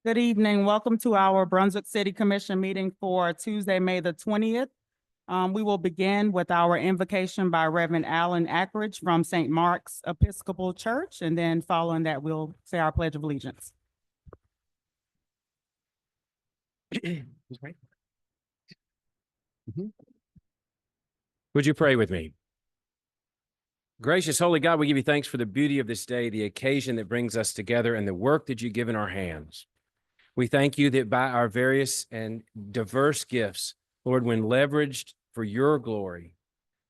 Good evening. Welcome to our Brunswick City Commission meeting for Tuesday, May the 20th. We will begin with our invocation by Reverend Alan Ackridge from St. Mark's Episcopal Church, and then following that, we'll say our Pledge of Allegiance. Would you pray with me? Gracious Holy God, we give you thanks for the beauty of this day, the occasion that brings us together, and the work that you give in our hands. We thank you that by our various and diverse gifts, Lord, when leveraged for your glory,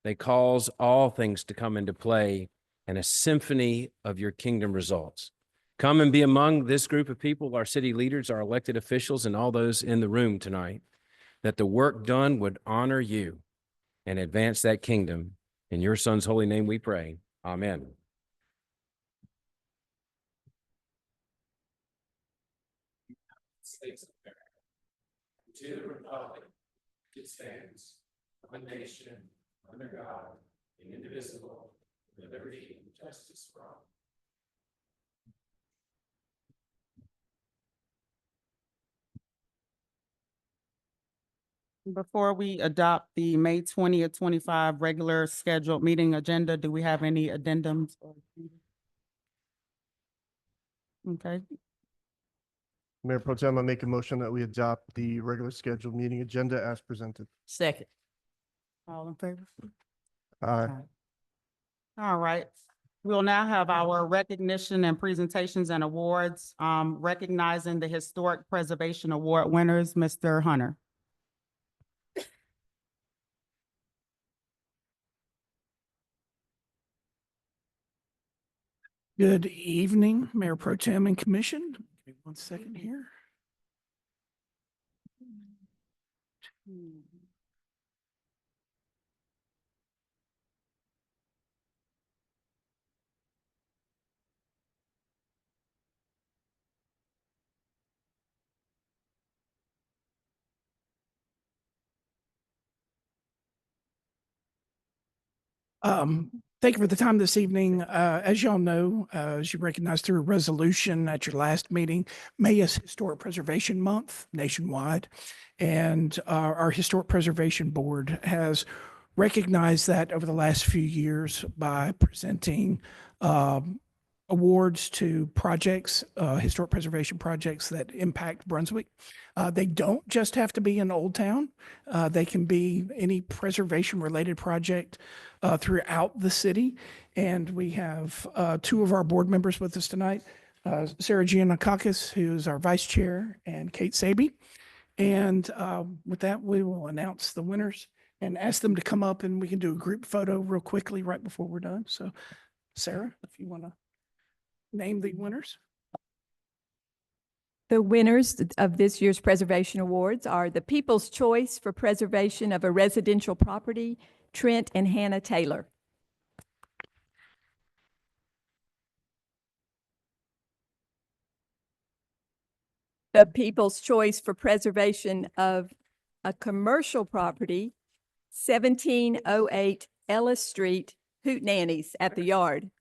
they cause all things to come into play and a symphony of your kingdom results. Come and be among this group of people, our city leaders, our elected officials, and all those in the room tonight, that the work done would honor you and advance that kingdom. In your Son's holy name we pray. Amen. States of America. To the republic, it stands, one nation, under God, indivisible, with liberty and justice for all. Before we adopt the May 20th, 25 regular scheduled meeting agenda, do we have any addendums? Okay, Mayor Pro Tem, I make a motion that we adopt the regular scheduled meeting agenda as presented. Second. all in favor? Aye. All right. We'll now have our recognition and presentations and awards, recognizing the Historic Preservation Award winners, Mr. Hunter. Good evening, Mayor Pro Tem and Commission. Give me 1 second here. Thank you for the time this evening. As y'all know, as you recognize through a resolution at your last meeting, May is Historic Preservation Month nationwide. And our Historic Preservation Board has recognized that over the last few years by presenting awards to projects, historic preservation projects that impact Brunswick. They don't just have to be in Old Town. They can be any preservation-related project throughout the city. And we have two of our board members with us tonight, Sarah Giannakakis, who's our vice chair, and Kate Saby. And with that, we will announce the winners and ask them to come up, and we can do a group photo real quickly right before we're done. So Sarah, if you want to name the winners. The winners of this year's Preservation Awards are the People's Choice for Preservation of a Residential Property, Trent and Hannah Taylor. The People's Choice for Preservation of a Commercial Property, 1708 Ellis Street, Hootenannies at the Yard.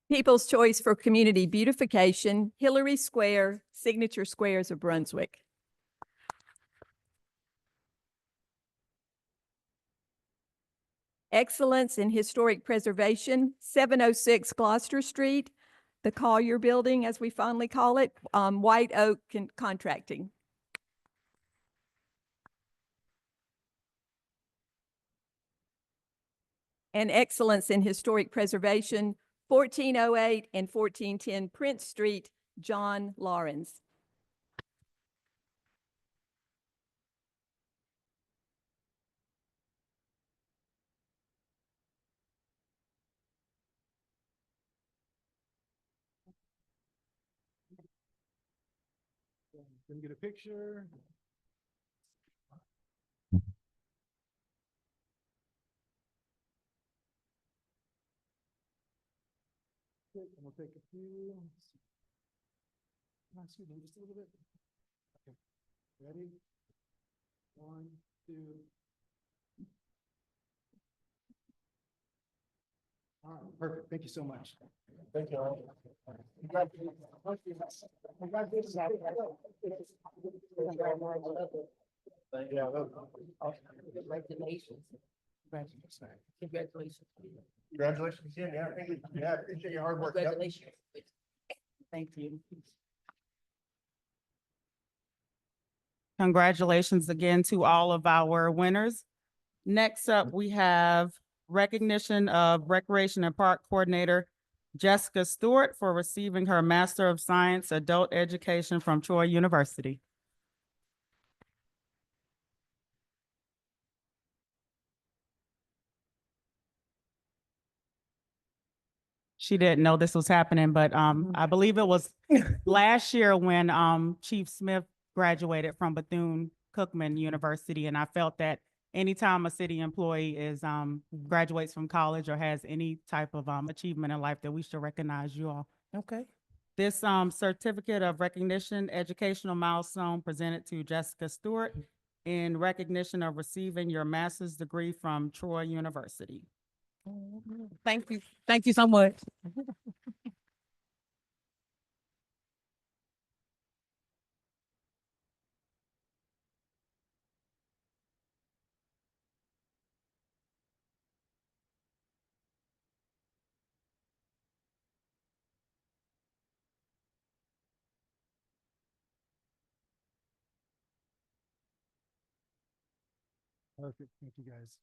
People's Choice for Community Beautification, Hillary Square, Signature Squares of Brunswick. Excellence in Historic Preservation, 706 Gloucester Street, the Collier Building, as we fondly call it, White Oak Contracting. And Excellence in Historic Preservation, 1408 and 1410 Prince Street, John Lawrence. Can we get a picture? And we'll take a few. Can I scoot in just a little bit? Okay. Ready? 1, 2. Perfect. Thank you so much. Thank you. Yeah. Congratulations. Congratulations. Congratulations again. Yeah, thank you. Yeah, appreciate your hard work. Yep. Congratulations. Thank you. Congratulations again to all of our winners. Next up, we have recognition of Recreation and Park Coordinator Jessica Stewart for receiving her Master of Science Adult Education from Troy University. She didn't know this was happening, but I believe it was last year when Chief Smith graduated from Bethune-Cookman University, and I felt that anytime a city employee is graduates from college or has any type of achievement in life, that we should recognize you all. Okay. This certificate of recognition, educational milestone presented to Jessica Stewart in recognition of receiving your master's degree from Troy University. Thank you. Thank you so much. Perfect. Thank you, guys.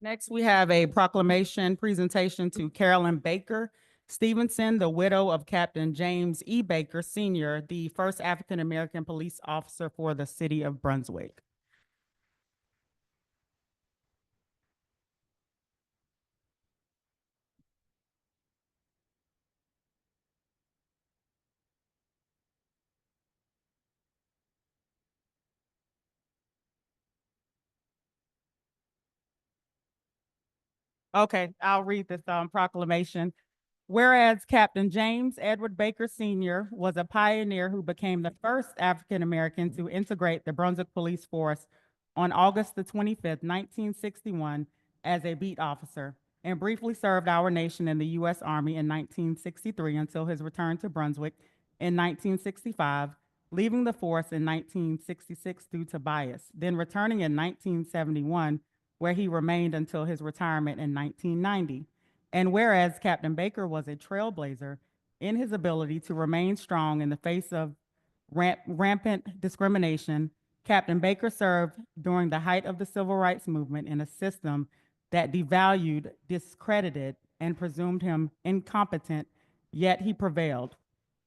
Next, we have a proclamation presentation to Carolyn Baker Stevenson, the widow of Captain James E. Baker Sr., the first African-American police officer for the city of Brunswick. Okay, I'll read this proclamation. Whereas Captain James Edward Baker Sr. was a pioneer who became the first African-American to integrate the Brunswick Police Force on August the 25th, 1961, as a beat officer, and briefly served our nation in the U.S. Army in 1963 until his return to Brunswick in 1965, leaving the force in 1966 due to bias, then returning in 1971, where he remained until his retirement in 1990. And whereas Captain Baker was a trailblazer in his ability to remain strong in the face of rampant discrimination, Captain Baker served during the height of the civil rights movement in a system that devalued, discredited, and presumed him incompetent, yet he prevailed.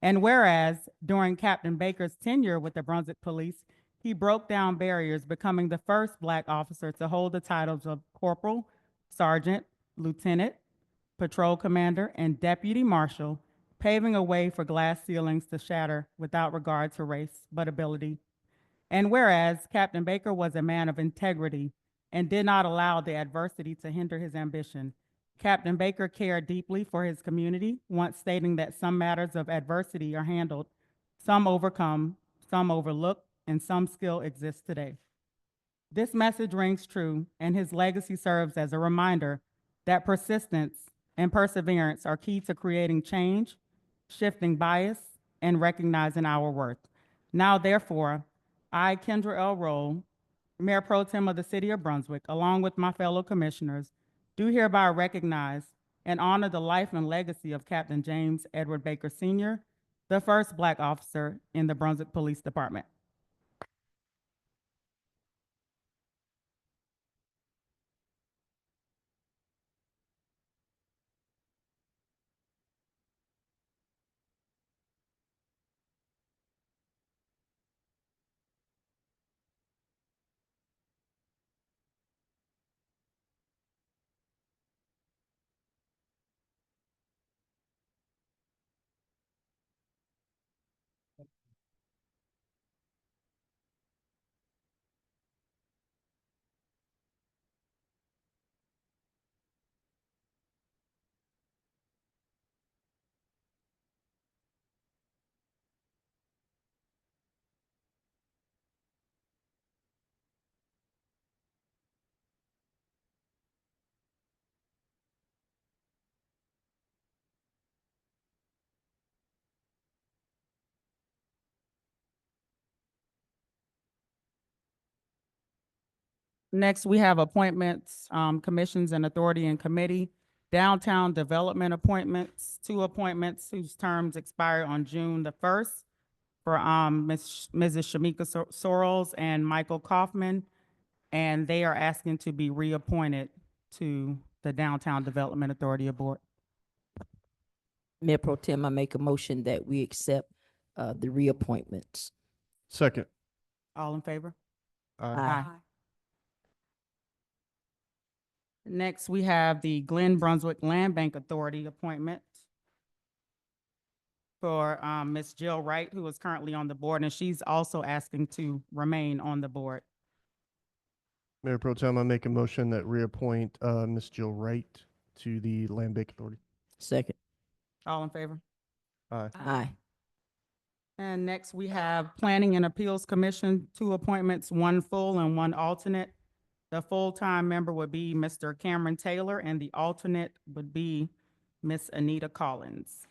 And whereas during Captain Baker's tenure with the Brunswick Police, he broke down barriers, becoming the first Black officer to hold the titles of corporal, sergeant, lieutenant, patrol commander, and deputy marshal, paving a way for glass ceilings to shatter without regard to race, but ability. And whereas Captain Baker was a man of integrity and did not allow the adversity to hinder his ambition, Captain Baker cared deeply for his community, once stating that some matters of adversity are handled, some overcome, some overlooked, and some still exist today. This message rings true, and his legacy serves as a reminder that persistence and perseverance are key to creating change, shifting bias, and recognizing our worth. Now, therefore, I, Kendra L. Roll, Mayor Pro Tem of the City of Brunswick, along with my fellow commissioners, do hereby recognize and honor the life and legacy of Captain James Edward Baker Sr., the first Black officer in the Brunswick Police Department. Next, we have appointments, commissions and authority and committee. Downtown Development appointments, 2 appointments whose terms expire on June the 1st for Mrs. Shamika Sorrells and Michael Kaufman. And they are asking to be reappointed to the Downtown Development Authority Board. Mayor Pro Tem, I make a motion that we accept the reappointments. Second. All in favor? Aye. Next, we have the Glen Brunswick Land Bank Authority appointment for Ms. Jill Wright, who is currently on the board, and she's also asking to remain on the board. Mayor Pro Tem, I make a motion that reappoint Ms. Jill Wright to the Land Bank Authority. Second. All in favor? Aye. Aye. And next, we have Planning and Appeals Commission, 2 appointments, 1 full and 1 alternate. The full-time member would be Mr. Cameron Taylor, and the alternate would be Miss Anita Collins.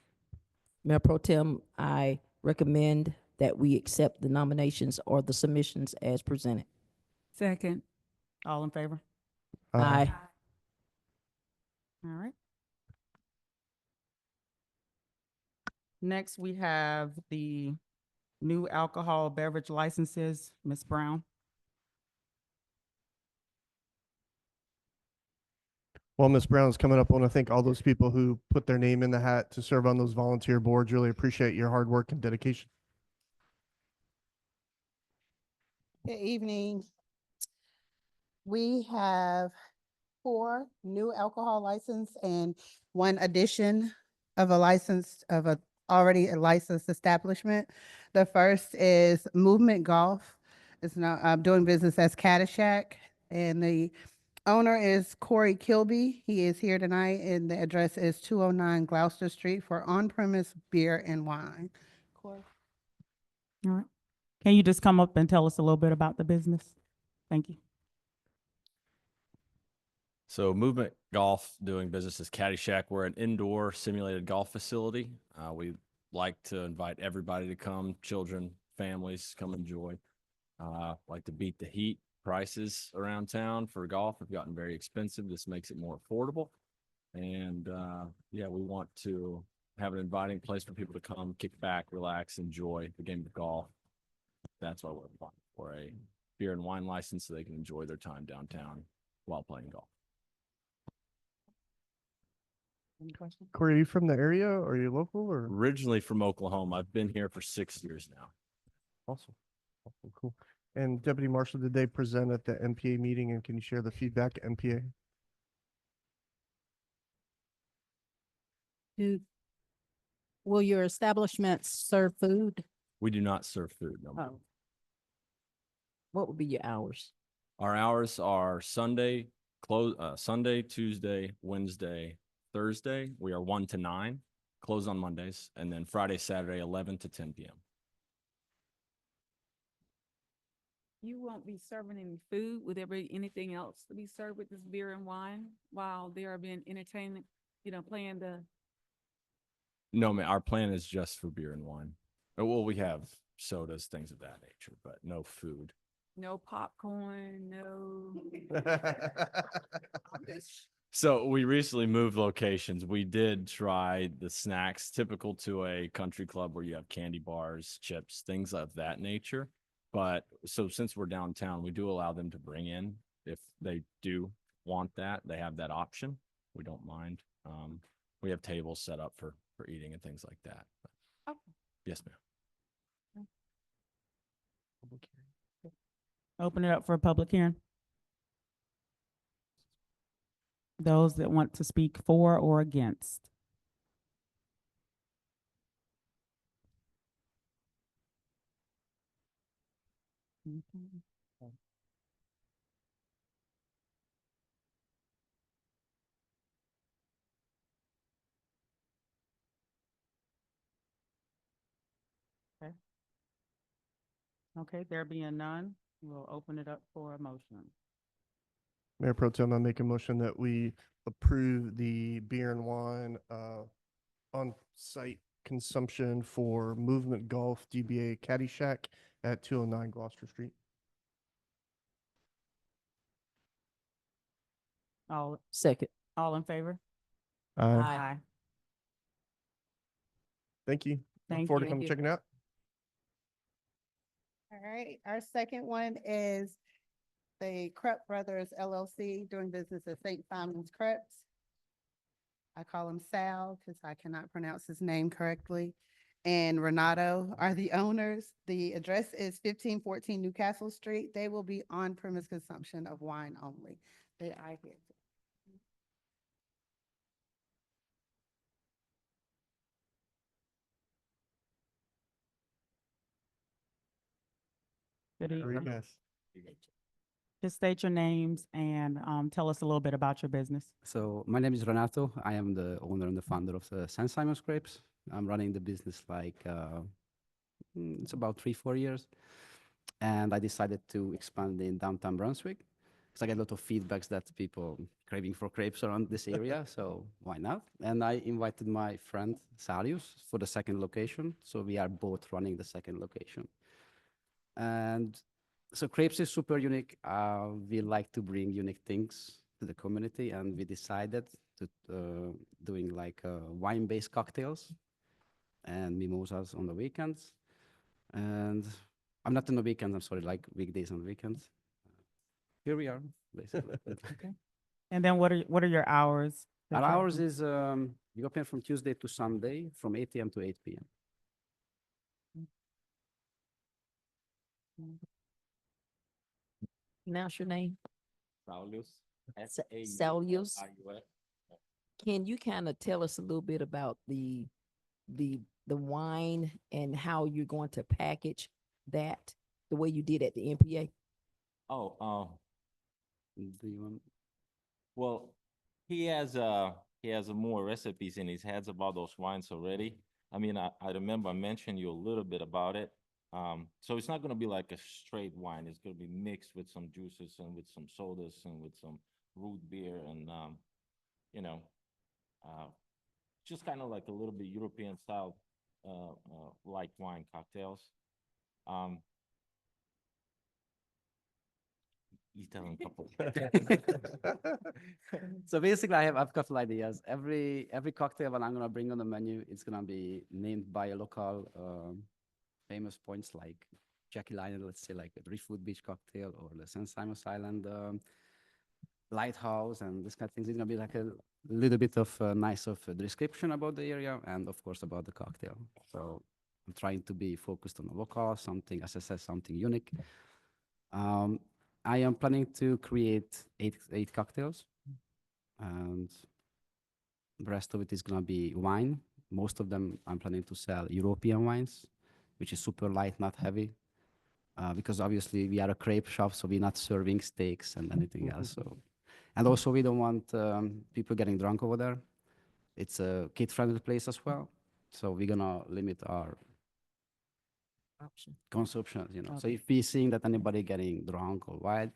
Mayor Pro Tem, I recommend that we accept the nominations or the submissions as presented. Second. All in favor? Aye. All right. Next, we have the new alcohol beverage licenses. Ms. Brown. While Ms. Brown's coming up, I want to thank all those people who put their name in the hat to serve on those volunteer boards. Really appreciate your hard work and dedication. Good evening. We have 4 new alcohol license and 1 addition of a license of a already a licensed establishment. The first is Movement Golf. It's now doing business as Caddyshack, and the owner is Corey Kilby. He is here tonight, and the address is 209 Gloucester Street for on-premise beer and wine. Corey? All right. Can you just come up and tell us a little bit about the business? Thank you. So Movement Golf doing business as Caddyshack. We're an indoor simulated golf facility. We like to invite everybody to come, children, families, come enjoy. Like to beat the heat. Prices around town for golf have gotten very expensive. This makes it more affordable. And yeah, we want to have an inviting place for people to come, kick back, relax, enjoy the game of golf. That's why we're applying for a beer and wine license so they can enjoy their time downtown while playing golf. Any questions? Corey, are you from the area? Or are you local or? Originally from Oklahoma. I've been here for 6 years now. Awesome. Awesome. Cool. And Deputy Marshal, did they present at the MPA meeting, and can you share the feedback at MPA? Will your establishment serve food? We do not serve food. No. ma'am. Oh, What would be your hours? Our hours are Sunday, Sunday, Tuesday, Wednesday, Thursday. We are 1 to 9, close on Mondays, and then Friday, Saturday, 11 to 10 p.m. You won't be serving any food. Would there be anything else to be served with this beer and wine while they are being entertained, playing the? No, man, our plan is just for beer and wine. Well, we have sodas, things of that nature, but no food. No popcorn, no. So we recently moved locations. We did try the snacks typical to a country club where you have candy bars, chips, things of that nature. But so since we're downtown, we do allow them to bring in if they do want that. They have that option. We don't mind. We have tables set up for eating and things like that. But, Okay. yes, ma'am. Open it up for a public hearing. Those that want to speak for or against. Okay. Okay, there being none, we'll open it up for a motion. Mayor Pro Tem, I make a motion that we approve the beer and wine on-site consumption for Movement Golf DBA Caddyshack at 209 Gloucester Street. Second. All in favor? Aye. Thank you. Look Thank forward to you. coming checking it out. All right, our second one is the Crepe Brothers LLC doing business as St. Simon's Crepes. I call him Sal because I cannot pronounce his name correctly. And Renato are the owners. The address is 1514 Newcastle Street. They will be on-premise consumption of wine only. They are here. Good How are you evening. guys? Just state your names and tell us a little bit about your business. So my name is Renato. I am the owner and the founder of the St. Simon's Crepes. I'm running the business it's about 3-4 years. And I decided to expand in downtown Brunswick because I get a lot of feedbacks that people craving for crepes around this area. So why not? And I invited my friend Sarius for the second location. So we are both running the second location. And so crepes is super unique. We like to bring unique things to the community, and we decided to doing like wine-based cocktails and mimosas on the weekends. And I'm not on the weekends, I'm sorry, like weekdays and weekends. Here we are, basically. And then what are your hours? that Our you're hours open? is we open from Tuesday to Sunday from 8 a.m. to 8 p.m. Pronounce your name. Saulius, Saulius. S-A-U-L-I-U-S. Can you kind of tell us a little bit about the wine and how you're going to package that the way you did at the NPA? Oh, Do you want? well, he has more recipes in his heads about those wines already. I mean, I remember I mentioned you a little bit about it. So it's not gonna be like a straight wine. It's gonna be mixed with some juices and with some sodas and with some root beer and you know, uh, just kind of like a little bit European style light wine cocktails. Um, you tell him a couple. So basically, I've a couple ideas. Every cocktail that I'm gonna bring on the menu, it's gonna be named by a local famous points like Jackie Lionel, let's say like the Driftwood Beach cocktail or the St. Simon's Island lighthouse and this kind of things. It's gonna be like a little bit of nice of a description about the area and of course about the cocktail. So I'm trying to be focused on the local, something, as I said, something unique. I am planning to create eight cocktails, and the rest of it is gonna be wine. Most of them I'm planning to sell European wines, which is super light, not heavy, because obviously we are a crepe shop, so we're not serving steaks and anything else. So, and also we don't want people getting drunk over there. It's a kid-friendly place as well, so we're gonna limit our Option. consumption. You know, so Okay. if we seeing that anybody getting drunk or wild,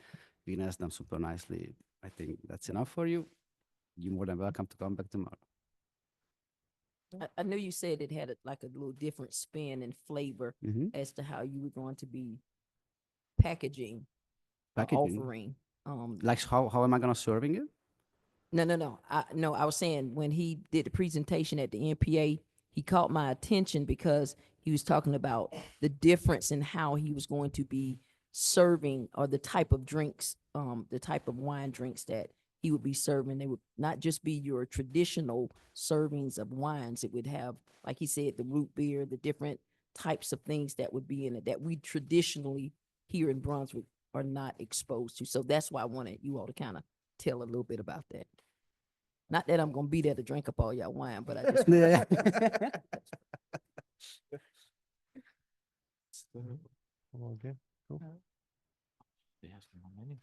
we can ask them super nicely. I think that's enough for you. You're more than welcome to come back tomorrow. I know you said it had like a little different spin and flavor Mm-hmm. as to how you were going to be packaging, Packaging. offering. Like how am I gonna serving it? No. I was saying when he did the presentation at the NPA, he caught my attention because he was talking about the difference in how he was going to be serving or the type of drinks, the type of wine drinks that he would be serving. They would not just be your traditional servings of wines. It would have, like he said, the root beer, the different types of things that would be in it that we traditionally here in Brunswick are not exposed to. So that's why I wanted you all to kind of tell a little bit about that. Not that I'm gonna be there to drink up all your wine, but I just. Yeah. Okay, cool. They have some on menu.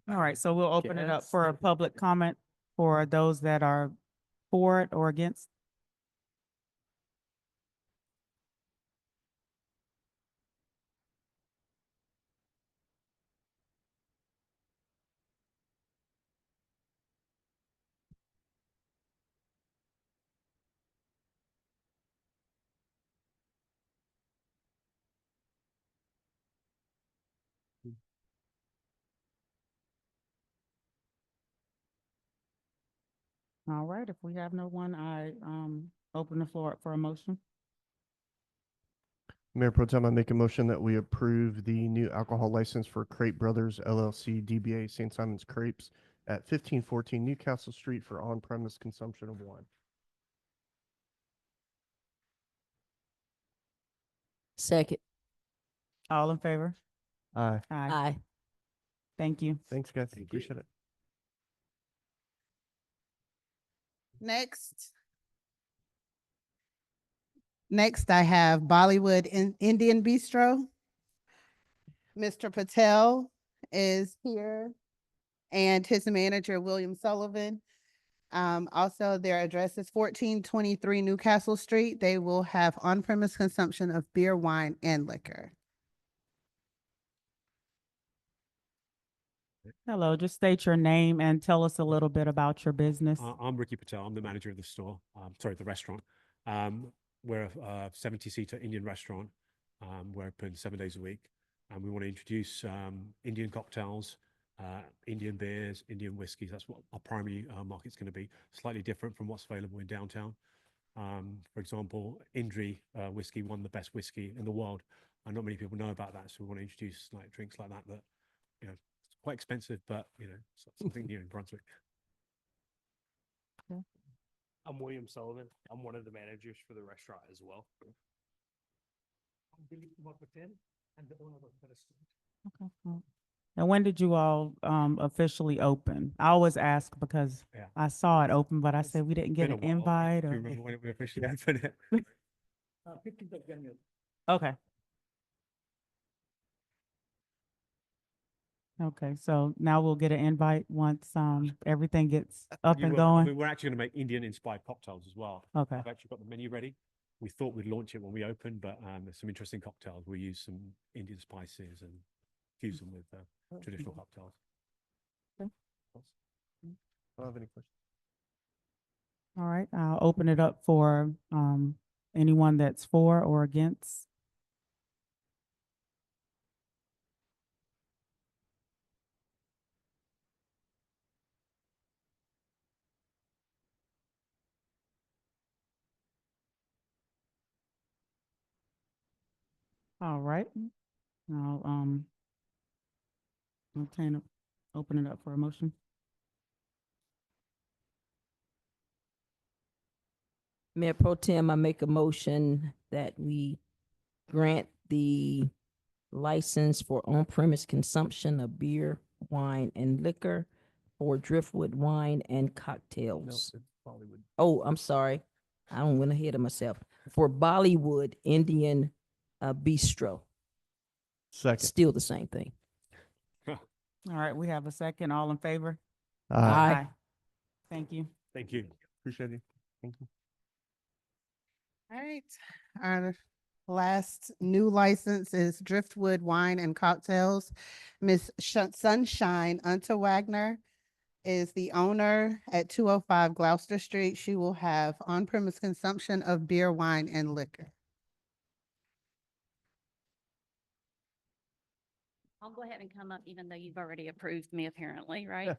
All right, so we'll open it up Yes. for a public comment for those that are for it or against. All right, if we have no one, I open the floor up for a motion. Mayor Pro Tem, I make a motion that we approve the new alcohol license for Crepe Brothers LLC DBA St. Simon's Crepes at 1514 Newcastle Street for on-premise consumption of wine. Second. All in favor? Aye. Aye. Aye. Thank you. Thanks, guys. Appreciate it. Next, I have Bollywood Indian Bistro. Mr. Patel is here and his manager, William Sullivan. Also, their address is 1423 Newcastle Street. They will have on-premise consumption of beer, wine, and liquor. Hello, just state your name and tell us a little bit about your business. I'm Ricky Patel. I'm the manager of the store. Sorry, the restaurant. We're a 70-seater Indian restaurant. We're open 7 days a week. And we want to introduce Indian cocktails, Indian beers, Indian whiskeys. That's what our primary market's going to be. Slightly different from what's available in downtown. For example, Indri whiskey won the best whiskey in the world. And not many people know about that. So we want to introduce like drinks like that, you know, it's quite expensive, but you know, something new in Brunswick. I'm William Sullivan. I'm one of the managers for the restaurant as well. I'm Billy Kumar Patel. I'm the owner of the restaurant. Okay, cool. And when did you all officially open? I always ask because Yeah. I saw it open, but I It's said we didn't get been an a while. invite Do you or. remember when we officially opened it? 15th of January. Okay. Okay, so now we'll get an invite once everything gets up You and will. I going. mean, we're actually going to make Indian inspired cocktails as well. Okay. I've actually got the menu ready. We thought we'd launch it when we opened, but there's some interesting cocktails. We use some Indian spices and fuse them with traditional cocktails. I don't have any questions. All right, I'll open it up for anyone that's for or against. All right. I'll open it up for a motion. Mayor Pro Tem, I make a motion that we grant the license for on-premise consumption of beer, wine, and liquor for Driftwood Wine and No, Cocktails. it's Bollywood. Oh, I'm sorry. I went ahead of myself. For Bollywood Indian Bistro. Second. Still the same thing. All right, we have a second. All in favor? Aye. Thank you. Thank you. Appreciate you. Thank you. All right, our last new license is Driftwood Wine and Cocktails. Miss Sunshine Unta Wagner is the owner at 205 Gloucester Street. She will have on-premise consumption of beer, wine, and liquor. I'll go ahead and come up even though you've already approved me apparently, right?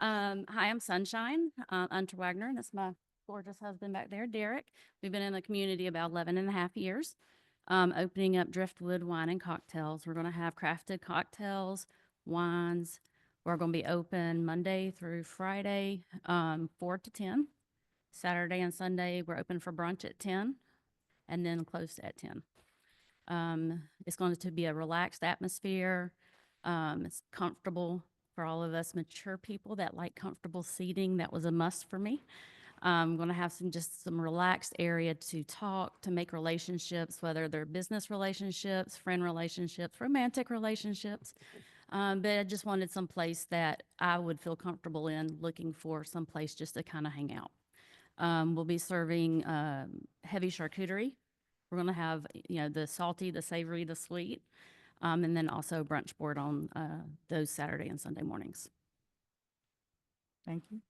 Hi, I'm Sunshine, Unter Wagner, and that's my gorgeous husband back there, Derek. We've been in the community about 11 and a half years, opening up Driftwood Wine and Cocktails. We're going to have crafted cocktails, wines. We're going to be open Monday through Friday, 4 to 10. Saturday and Sunday, we're open for brunch at 10 and then closed at 10. It's going to be a relaxed atmosphere. It's comfortable for all of us mature people that like comfortable seating. That was a must for me. I'm going to have some relaxed area to talk, to make relationships, whether they're business relationships, friend relationships, romantic relationships. But I just wanted some place that I would feel comfortable in, looking for some place just to kind of hang out. We'll be serving heavy charcuterie. We're going to have, the salty, the savory, the sweet, and then also brunch board on those Saturday and Sunday mornings. Thank you.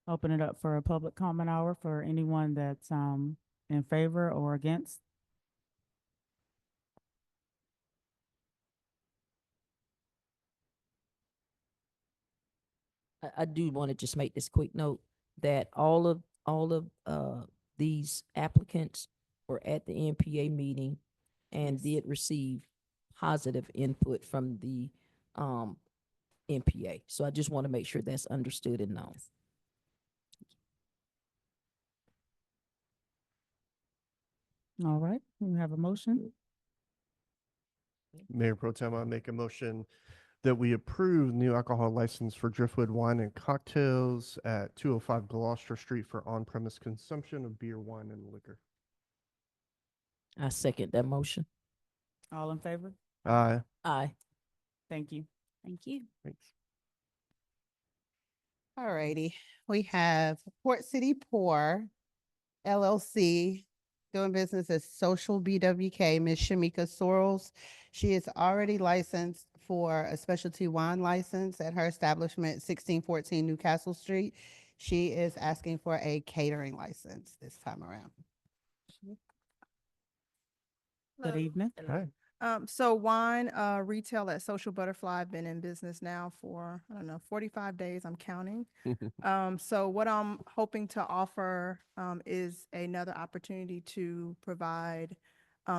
Open it up for a public comment hour for anyone that's in favor or against. I do want to just make this quick note that all of these applicants were at the NPA meeting and did receive positive input from the NPA. So I just want to make sure that's understood and known. All right, we have a motion. Mayor Pro Tem, I make a motion that we approve new alcohol license for Driftwood Wine and Cocktails at 205 Gloucester Street for on-premise consumption of beer, wine, and liquor. I second that motion. All in favor? Aye. Aye. Thank you. Thank you. Thanks. All righty, we have Port City Pour LLC doing business as Social BWK, Ms. Shamika Sorrells. She is already licensed for a specialty wine license at her establishment, 1614 Newcastle Street. She is asking for a catering license this time around. Good evening. Hi. So wine, retail at Social Butterfly, I've been in business now for, I don't know, 45 days, I'm counting. So what I'm hoping to offer, is another opportunity to provide,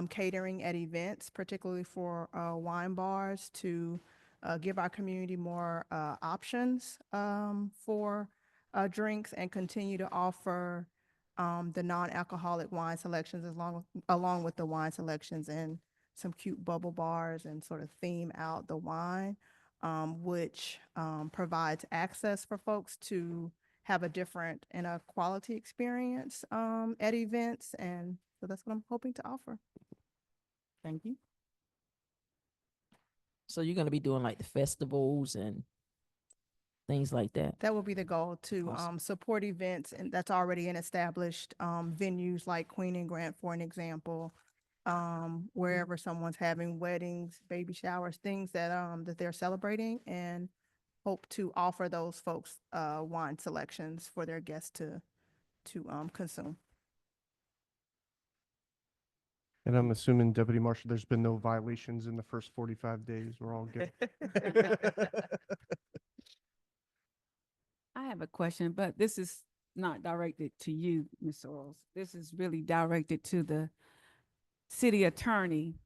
catering at events, particularly for, wine bars to, give our community more, options, for, drinks and continue to offer, the non-alcoholic wine selections along with the wine selections and some cute bubble bars and sort of theme out the wine, which provides access for folks to have a different and a quality experience at events. And so that's what I'm hoping to offer. Thank you. So you're going to be doing like the festivals and things like that? That will be the goal, to Awesome. support events and that's already in established venues like Queen and Grant, for an example. Wherever someone's having weddings, baby showers, things that that they're celebrating, and hope to offer those folks wine selections for their guests to consume. And I'm assuming, Deputy Marshal, there's been no violations in the first 45 days. We're all good. I have a question, but this is not directed to you, Ms. Sorrells. This is really directed to the city attorney.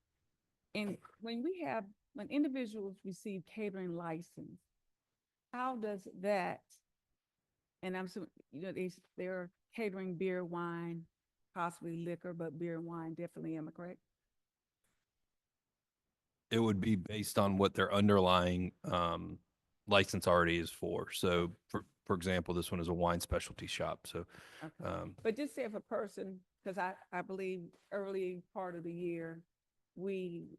And when individuals receive catering license, how does that, and I'm assuming, they're catering beer, wine, possibly liquor, but beer and wine definitely, am I correct? It would be based on what their underlying license already is for. So for example, this one is a wine specialty shop. So Okay. But just say if a person, because I believe early part of the year, we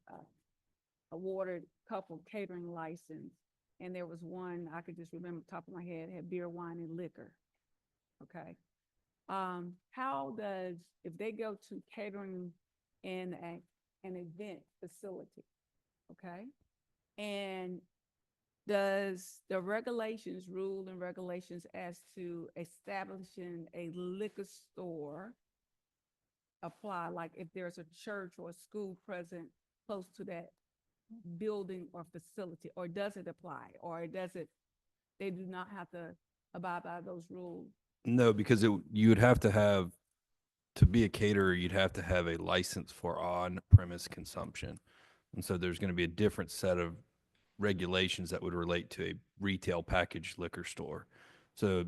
awarded a couple catering license, and there was one, I could just remember top of my head, had beer, wine, and liquor. Okay. How does, if they go to catering in an event facility, okay? And does the rule and regulations as to establishing a liquor store apply? Like if there's a church or a school present close to that building or facility, or does it apply? Or they do not have to abide by those rules? no, because you would have to be a caterer, you'd have to have a license for on-premise consumption. And so there's going to be a different set of regulations that would relate to a retail packaged liquor store. So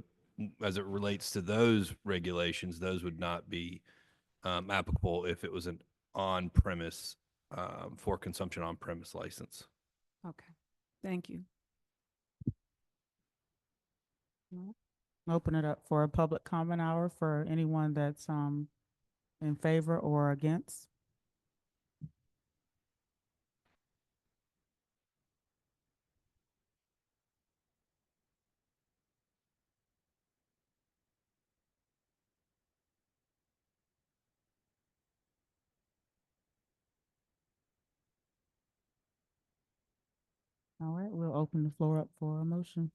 as it relates to those regulations, those would not be applicable if it was an on-premise for consumption on-premise license. Okay, thank you. Open it up for a public comment hour for anyone that's in favor or against. All right, we'll open the floor up for a motion.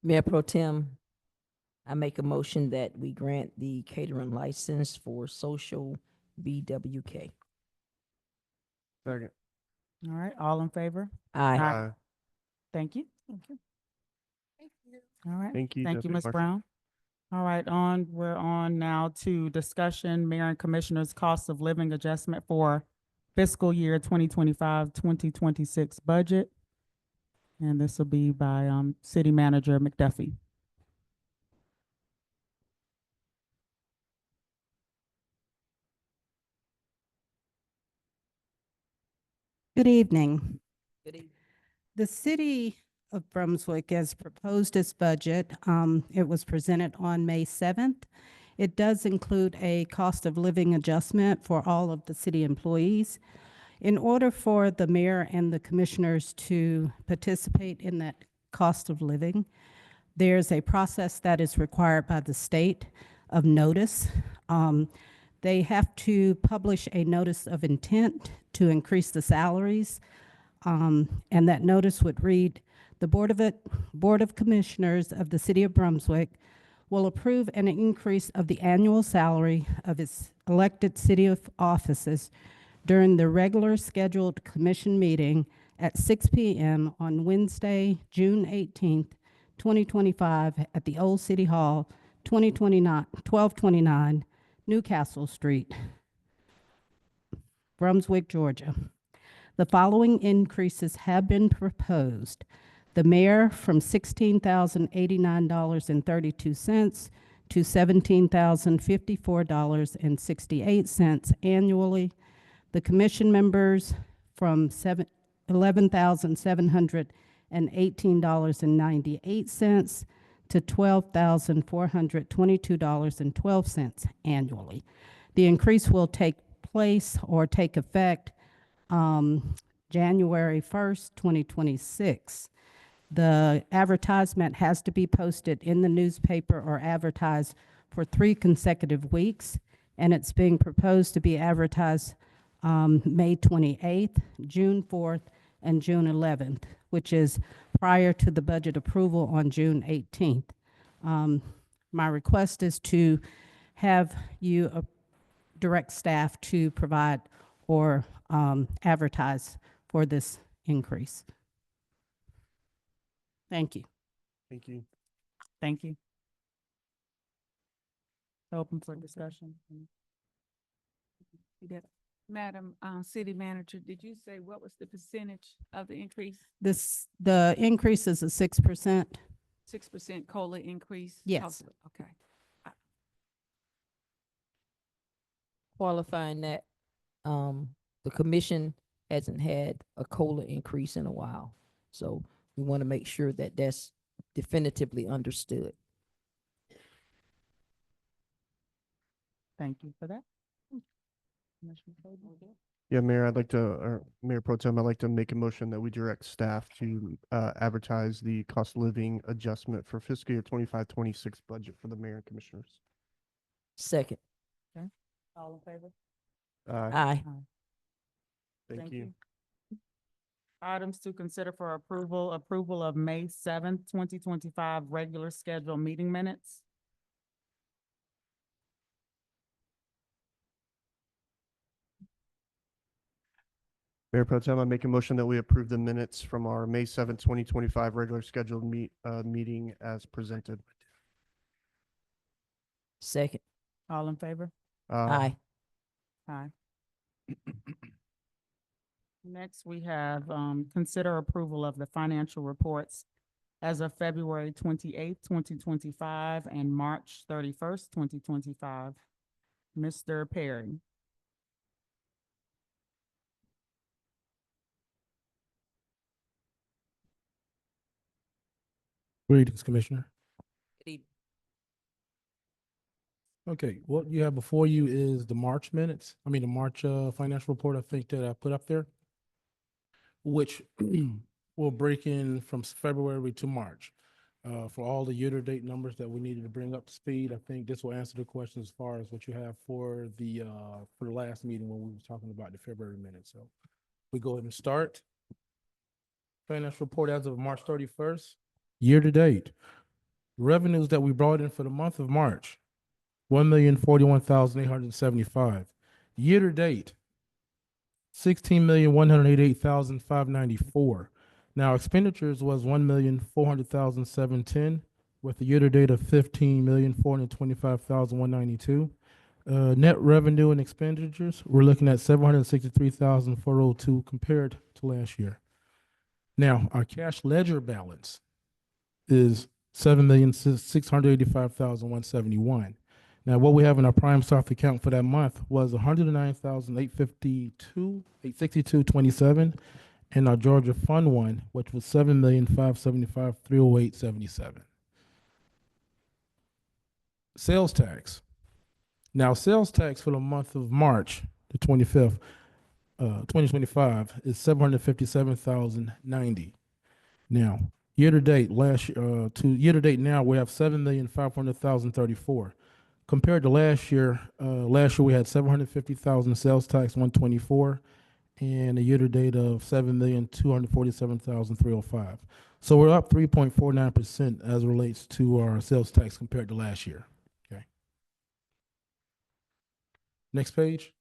Mayor Pro Tem, I make a motion that we grant the catering license for Social BWK. Second. All right, all in favor? Aye. Aye. Thank you. All right. Thank you, Thank you, Deputy Ms. Marshal. Brown. All right, we're on now to discussion, Mayor and Commissioners' cost of living adjustment for fiscal year 2025-2026 budget. And this will be by, City Manager McDuffie. Good evening. Good evening. The city of Brunswick has proposed its budget. It was presented on May 7th. It does include a cost of living adjustment for all of the city employees. In order for the mayor and the commissioners to participate in that cost of living, there's a process that is required by the state of notice. They have to publish a notice of intent to increase the salaries. And that notice would read, the Board of Commissioners of the City of Brunswick will approve an increase of the annual salary of its elected city of offices during the regular scheduled commission meeting at 6 p.m. on Wednesday, June 18th, 2025 at the Old City Hall, 1229 Newcastle Street, Brunswick, Georgia. The following increases have been proposed. The mayor from $16,089.32 to $17,054.68 annually. The commission members from $11,718.98 to $12,422.12 annually. The increase will take place or take effect January 1st, 2026. The advertisement has to be posted in the newspaper or advertised for 3 consecutive weeks, and it's being proposed to be advertised May 28th, June 4th, and June 11th, which is prior to the budget approval on June 18th. My request is to have you direct staff to provide or advertise for this increase. Thank you. Thank you. Thank you. Open for discussion. Madam City Manager, did you say what was the percentage of the increase? The increase is a 6%. 6% COLA increase? Yes. Okay. Qualifying that, the commission hasn't had a COLA increase in a while. So we want to make sure that that's definitively understood. Thank you for that. Commissioner Clayton, okay. Yeah, Mayor, Mayor Pro Tem, I'd like to make a motion that we direct staff to advertise the cost of living adjustment for fiscal year 25-26 budget for the mayor and commissioners. Second. All in favor? Aye. Thank you. Items to consider for approval of May 7th, 2025 regular scheduled meeting minutes. Mayor Pro Tem, I make a motion that we approve the minutes from our May 7th, 2025 regular scheduled meeting as presented. Second. All in favor? Aye. Aye. Next, we have, consider approval of the financial reports as of February 28th, 2025 and March 31st, 2025. Mr. Perry. Greetings, Commissioner. Good evening. Okay, what you have before you is the March minutes, the March financial report, I think that I put up there, which will break in from February to March. For all the year-to-date numbers that we needed to bring up to speed, I think this will answer the question as far as what you have for the last meeting when we were talking about the February minutes. So we go ahead and start. Financial report as of March 31st, year-to-date. Revenues that we brought in for the month of March, $1,041,875. Year-to-date, $16,188,594. Now expenditures was 1,400,710 with a year-to-date of 15,425,192. Net revenue and expenditures, we're looking at 763,402 compared to last year. Now, our cash ledger balance is 7,685,171. Now, what we have in our prime South account for that month was 109,862.27, and our Georgia Fund one, which was 7,575,308.77. Sales tax. Now, sales tax for the month of March, the 25th, 2025, is 757,090. Now, year to date, year to date now, we have 7,500,034. Compared to last year we had 750,000 sales tax, 124, and a year to date of 7,247,305. So we're up 3.49% as it relates to our sales tax compared to last year. Okay. Next page.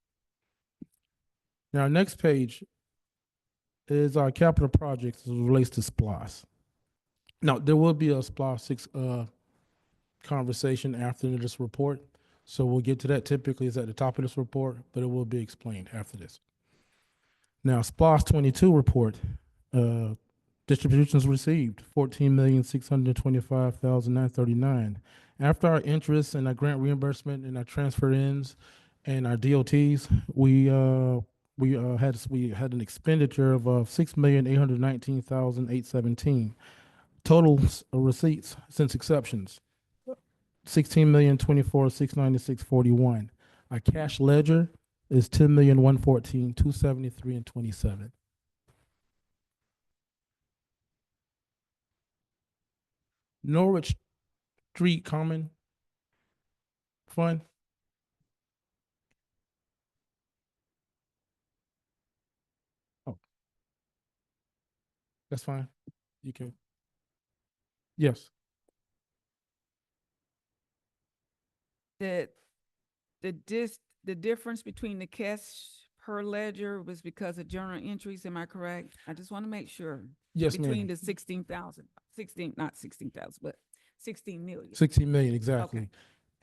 Now, next page is our capital projects as it relates to SPLOS. Now, there will be a SPLOS 6 conversation after this report. So we'll get to that. Typically it's at the top of this report, but it will be explained after this. Now, SPLOS 22 report, distributions received, 14,625,939. After our interest and our grant reimbursement and our transfer ins and our DOTs, we had an expenditure of 6,819,817. Total receipts since exceptions, 16,024,696.41. Our cash ledger is 10,114,273.27. Norwich Street Common Fund. Oh, that's fine. You can. Yes. The difference between the cash per ledger was because of journal entries, am I correct? I just want to make sure. Yes, ma'am. Between the 16,000, not 16,000, but 16 million. 16 million, exactly. Okay.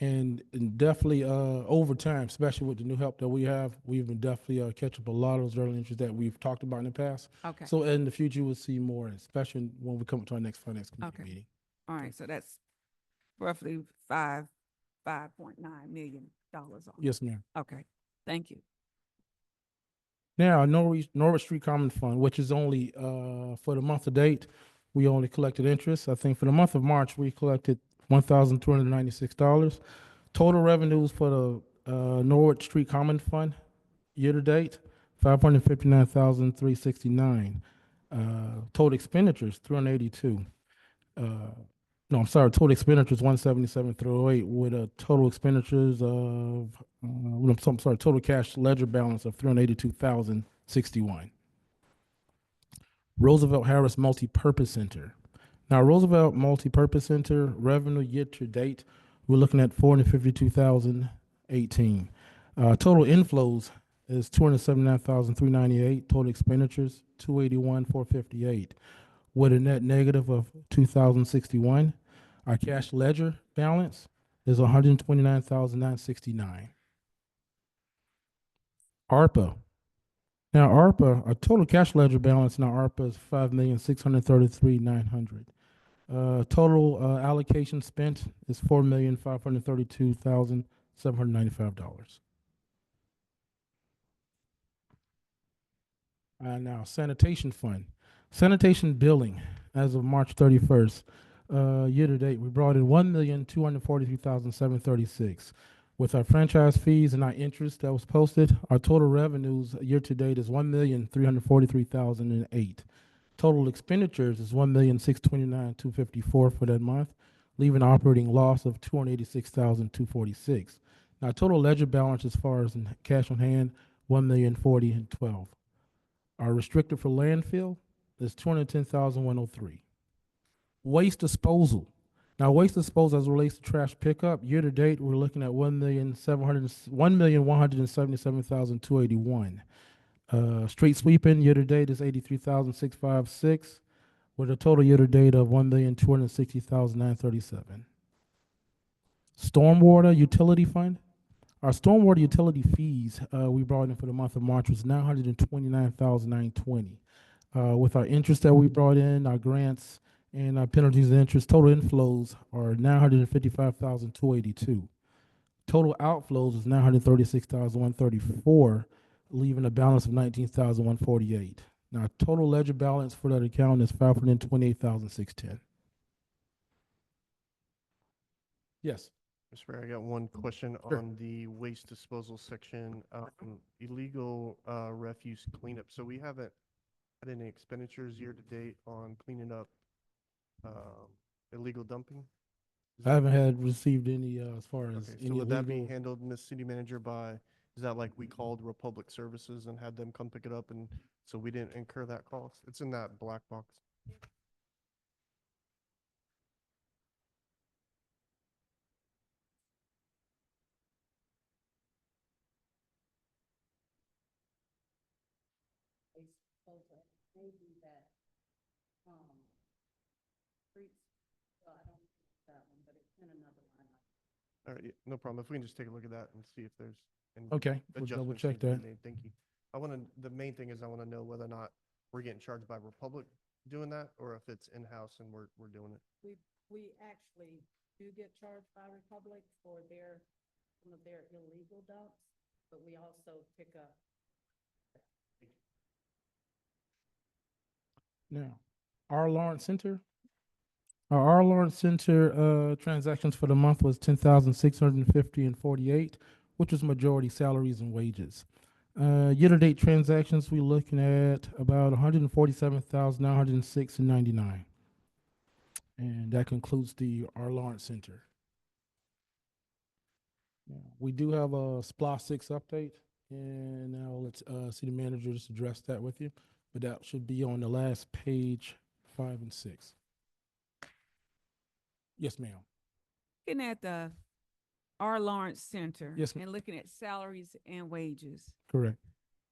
And definitely over time, especially with the new help that we have, we've been definitely catch up a lot of those journal entries that we've talked about in the past. Okay. So in the future, we'll see more, especially when we come to our next finance committee Okay. meeting. All right, so that's roughly $5.9 million off. Yes, ma'am. Okay, thank you. Now, Norwich Street Common Fund, which is only for the month to date, we only collected interest. I think for the month of March, we collected $1,296. Total revenues for the Norwich Street Common Fund year to date, $559,369. Total expenditures, $382. No, I'm sorry, total expenditures, $177,308 with a total expenditures of, total cash ledger balance of $382,061. Roosevelt Harris Multipurpose Center. Now, Roosevelt Multipurpose Center revenue year to date, we're looking at $452,018. Total inflows is $279,398. Total expenditures, $281,458. With a net negative of $2,061. Our cash ledger balance is $129,969. ARPA. Now, ARPA, our total cash ledger balance in our ARPA is $5,633,900. Total allocation spent is $4,532,795. Now, sanitation fund. Sanitation billing as of March 31st, year to date, we brought in $1,243,736. With our franchise fees and our interest that was posted, our total revenues year to date is $1,343,008. Total expenditures is $1,629,254 for that month, leaving an operating loss of $286,246. Now, total ledger balance as far as in cash on hand, $1,040,012. Our restricted for landfill is $210,103. Waste disposal. Now, waste disposal as it relates to trash pickup, year to date, we're looking at $1,177,281. Street sweeping, year to date is $83,656. with a total year-to-date of $1,260,937. Stormwater utility fund. Our stormwater utility fees we brought in for the month of March was $929,920. With our interest that we brought in, our grants and our penalties and interest, total inflows are $955,282. Total outflows is $936,134, leaving a balance of $19,148. Now, total ledger balance for that account is $528,610. Yes. Mr. Mayor, I got one question Sure. on the waste disposal section, illegal refuse cleanup. So we haven't had any expenditures year to date on cleaning up illegal dumping? Is I that haven't correct? had received any as far as Okay, so any would that be illegal. handled, Ms. City Manager, by, is that like we called Republic Services and had them come pick it up, and so we didn't incur that cost? It's in that black box. All right, no problem. If we can just take a look at that and see if there's any Okay, we'll double adjustments check need to be that. made. Thank you. The main thing is I want to know whether or not we're getting charged by Republic doing that, or if it's in-house and we're doing it. We actually do get charged by Republic for some of their illegal dumps, but we also pick up. Now, our Lawrence Center. Our Lawrence Center transactions for the month was 10,650 and 48, which was majority salaries and wages. Year-to-date transactions, we're looking at about 147,906 and 99. And that concludes our Lawrence Center. Now, we do have a SPLOST 6 update, and now let's City Manager just address that with you. But that should be on the last page, 5 and 6. Yes, ma'am. Looking at our Lawrence Center. Yes, ma'am. And looking at salaries and wages. Correct.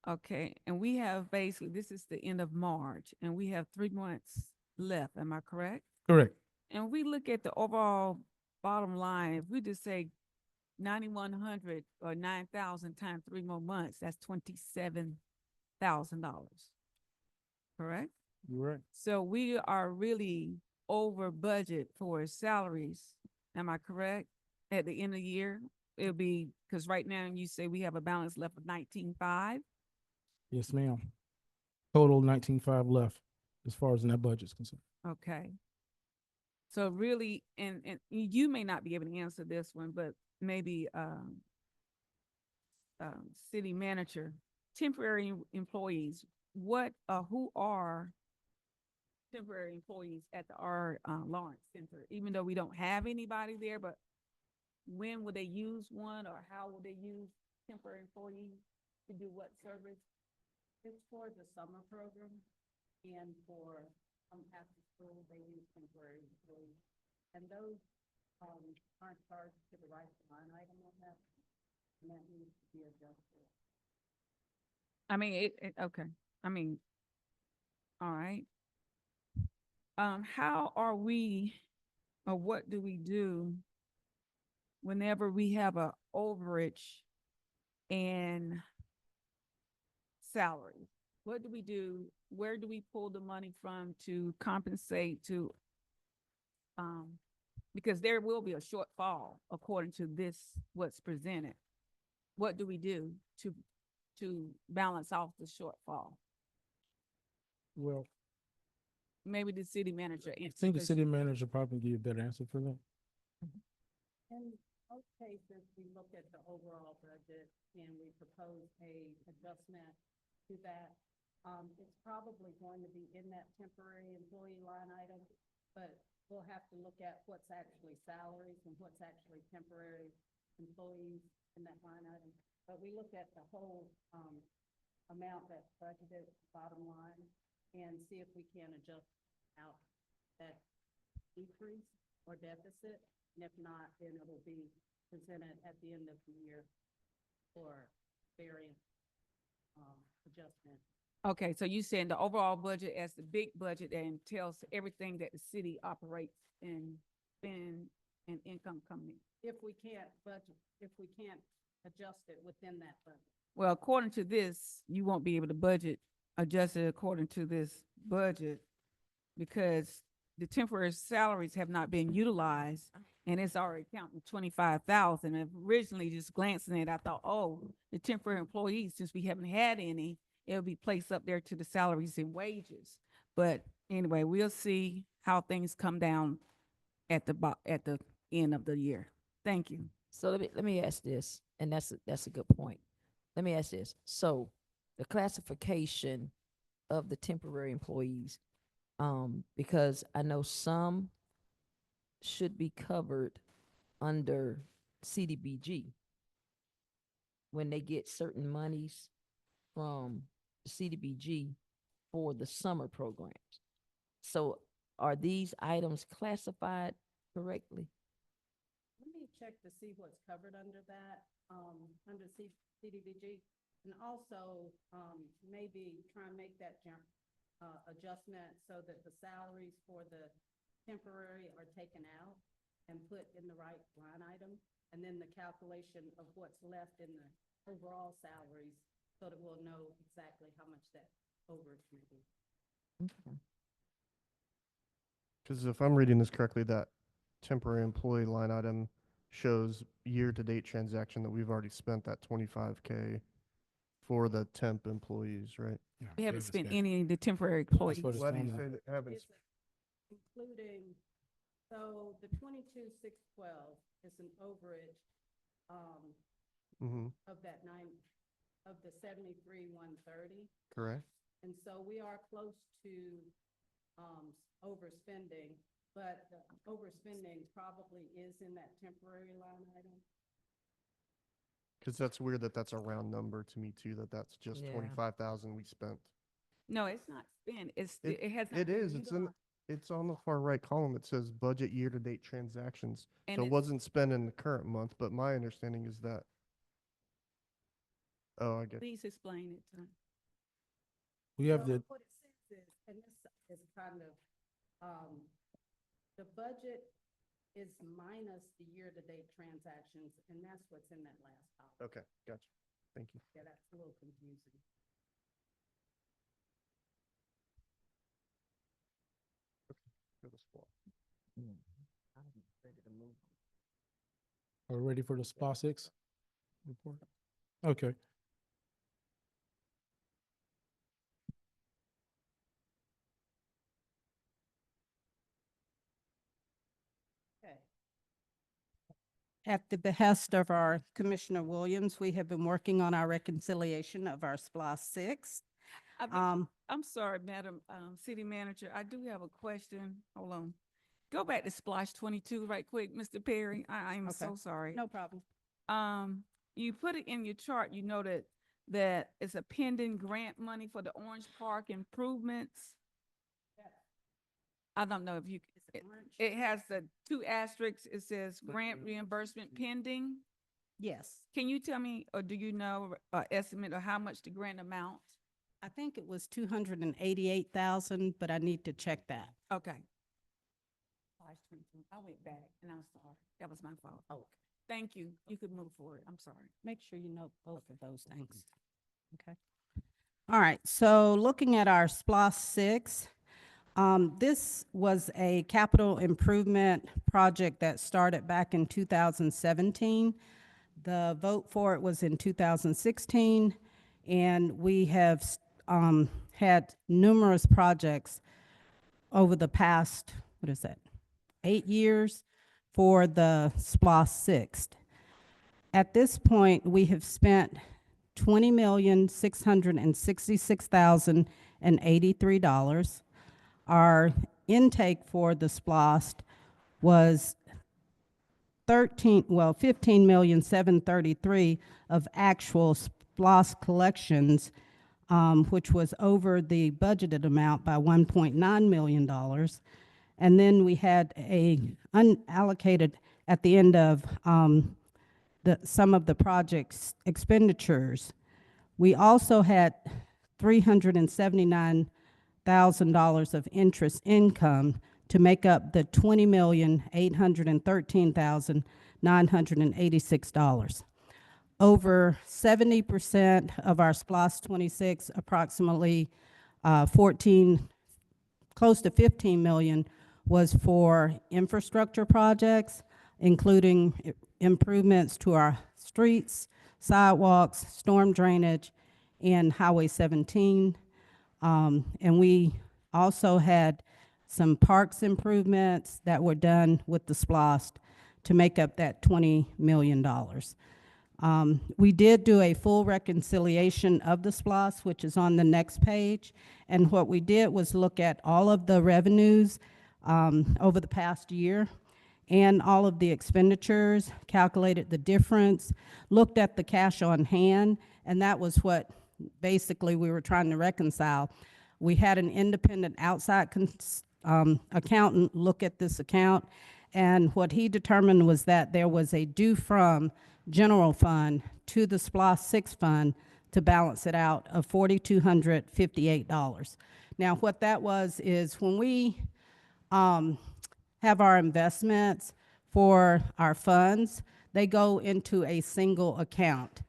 Okay, and we have basically, this is the end of March, and we have 3 months left, am I correct? Correct. And we look at the overall bottom line, if we just say 9,100 or 9,000 times 3 more months, that's $27,000. Correct? You're right. So we are really over budget for salaries. Am I correct? At the end of the year, it'll be, because right now you say we have a balance left of 19,500. Yes, ma'am. Total 19.5 left as far as in that budget's concerned. Okay. So really, and you may not be able to answer this one, but maybe city manager, temporary employees, who are temporary employees at our Lawrence Center, even though we don't have anybody there, but when will they use one, or how will they use temporary employees to do what service? It's for the summer program, and for after school, they use temporary employees. And those aren't charged to the right line item on that, and that needs to be adjusted. I mean, okay, I mean, all right. How are we, or what do we do whenever we have a overage in salary? What do we do? Where do we pull the money from to compensate to, because there will be a shortfall according to what's presented. What do we do to balance off the shortfall? Well, Maybe the city manager. I think the city manager probably give you a better answer for that. In most cases, we look at the overall budget and we propose a adjustment to that. It's probably going to be in that temporary employee line item, but we'll have to look at what's actually salaries and what's actually temporary employees in that line item. But we look at the whole amount that's budgeted, bottom line, and see if we can adjust out that decrease or deficit. And if not, then it'll be presented at the end of the year for variance adjustment Okay, so you saying the overall budget as the big budget and tells everything that the city operates and spend and income coming in? If we can't budget, if we can't adjust it within that budget. Well, according to this, you won't be able to budget, adjust it according to this budget because the temporary salaries have not been utilized and it's already counting 25,000. And originally just glancing at it, I thought, oh, the temporary employees, since we haven't had any, it'll be placed up there to the salaries and wages. But anyway, we'll see how things come down at the end of the year. Thank you. So let me ask this, and that's a good point. Let me ask this. So the classification of the temporary employees, because I know some should be covered under CDBG when they get certain monies from CDBG for the summer programs. So are these items classified correctly? Let me check to see what's covered under that, under CDBG. And also, maybe try and make that adjustment so that the salaries for the temporary are taken out and put in the right line item. And then the calculation of what's left in the overall salaries so that we'll know exactly how much that overage may be. Okay. Because if I'm reading this correctly, that temporary employee line item shows year-to-date transaction that we've already spent that 25K for the temp employees, right? Yeah, We haven't it's spent got- any of the temporary employees. what it's Why do you on say there. that haven't? Including, so the 22,612 is an overage, Mm-hmm, of that of the 73,130. correct. And so we are close to, overspending, but the overspending probably is in that temporary line item. Because that's weird that that's a round number to me too, that that's just Yeah. 25,000 we spent. No, it's not spent. It- It has not It been is, utilized. it's on the far right column. It says budget year-to-date transactions. And So it it's- wasn't spent in the current month, but my understanding is that. Oh, I get, Please explain it to them. We have So the, what it says is, and this is kind of, the budget is minus the year-to-date transactions, and that's what's in that last column. okay, gotcha. Thank you. Yeah, that's a little confusing. Go to SPLOST. are we ready for the SPA 6 report? Okay. Okay. At the behest of our Commissioner Williams, we have been working on our reconciliation of our SPLOST 6. I'm sorry, Madam City Manager. I do have a question. Hold on. Go back to Splash 22 right quick, Mr. Perry. I'm so Okay. sorry. No problem. You put it in your chart, you noted that it's a pending grant money for the Orange Park improvements. I don't know if you, it has the 2 asterisks. It says grant reimbursement pending. Yes, Can you tell me, or do you know, estimate of how much the grant amount? I think it was 288,000, but I need to check that. Okay. Splash 22. I went back and I'm sorry. That was my fault. Okay. Thank you. You could move forward. I'm sorry. Make sure you note both of those things. Okay. All right, so looking at our SPLOST 6, this was a capital improvement project that started back in 2017. The vote for it was in 2016, and we have had numerous projects over the past, 8 years for the SPLOST 6. At this point, we have spent $20,666,083. Our intake for the SPLOST was 15,733,000 of actual SPLOST collections, which was over the budgeted amount by $1.9 million. And then we had a unallocated at the end of some of the project's expenditures. We also had $379,000 of interest income to make up the $20,813,986. Over 70% of our SPOS 26, approximately 14, close to 15 million, was for infrastructure projects, including improvements to our streets, sidewalks, storm drainage, and Highway 17. And we also had some parks improvements that were done with the SPOS to make up that $20 million. We did do a full reconciliation of the SPOS, which is on the next page. And what we did was look at all of the revenues over the past year and all of the expenditures, calculated the difference, looked at the cash on hand, and that was what basically we were trying to reconcile. We had an independent outside accountant look at this account, and what he determined was that there was a due from general fund to the SPOS 6 fund to balance it out of $4,258. Now, what that was is when we have our investments for our funds, they go into a single account.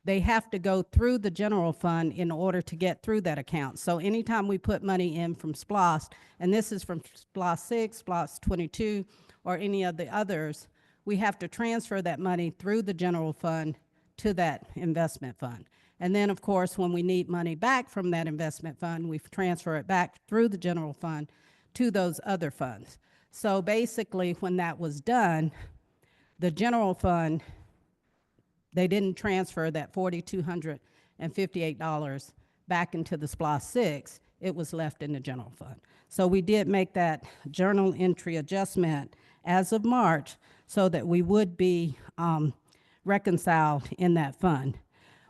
They have to go through the general fund in order to get through that account. So anytime we put money in from SPOS, and this is from SPOS 6, SPOS 22, or any of the others, we have to transfer that money through the general fund to that investment fund. And then, of course, when we need money back from that investment fund, we transfer it back through the general fund to those other funds. So basically, when that was done, the general fund, they didn't transfer that $4,258 back into the SPOS 6. It was left in the general fund. So we did make that journal entry adjustment as of March so that we would be reconciled in that fund.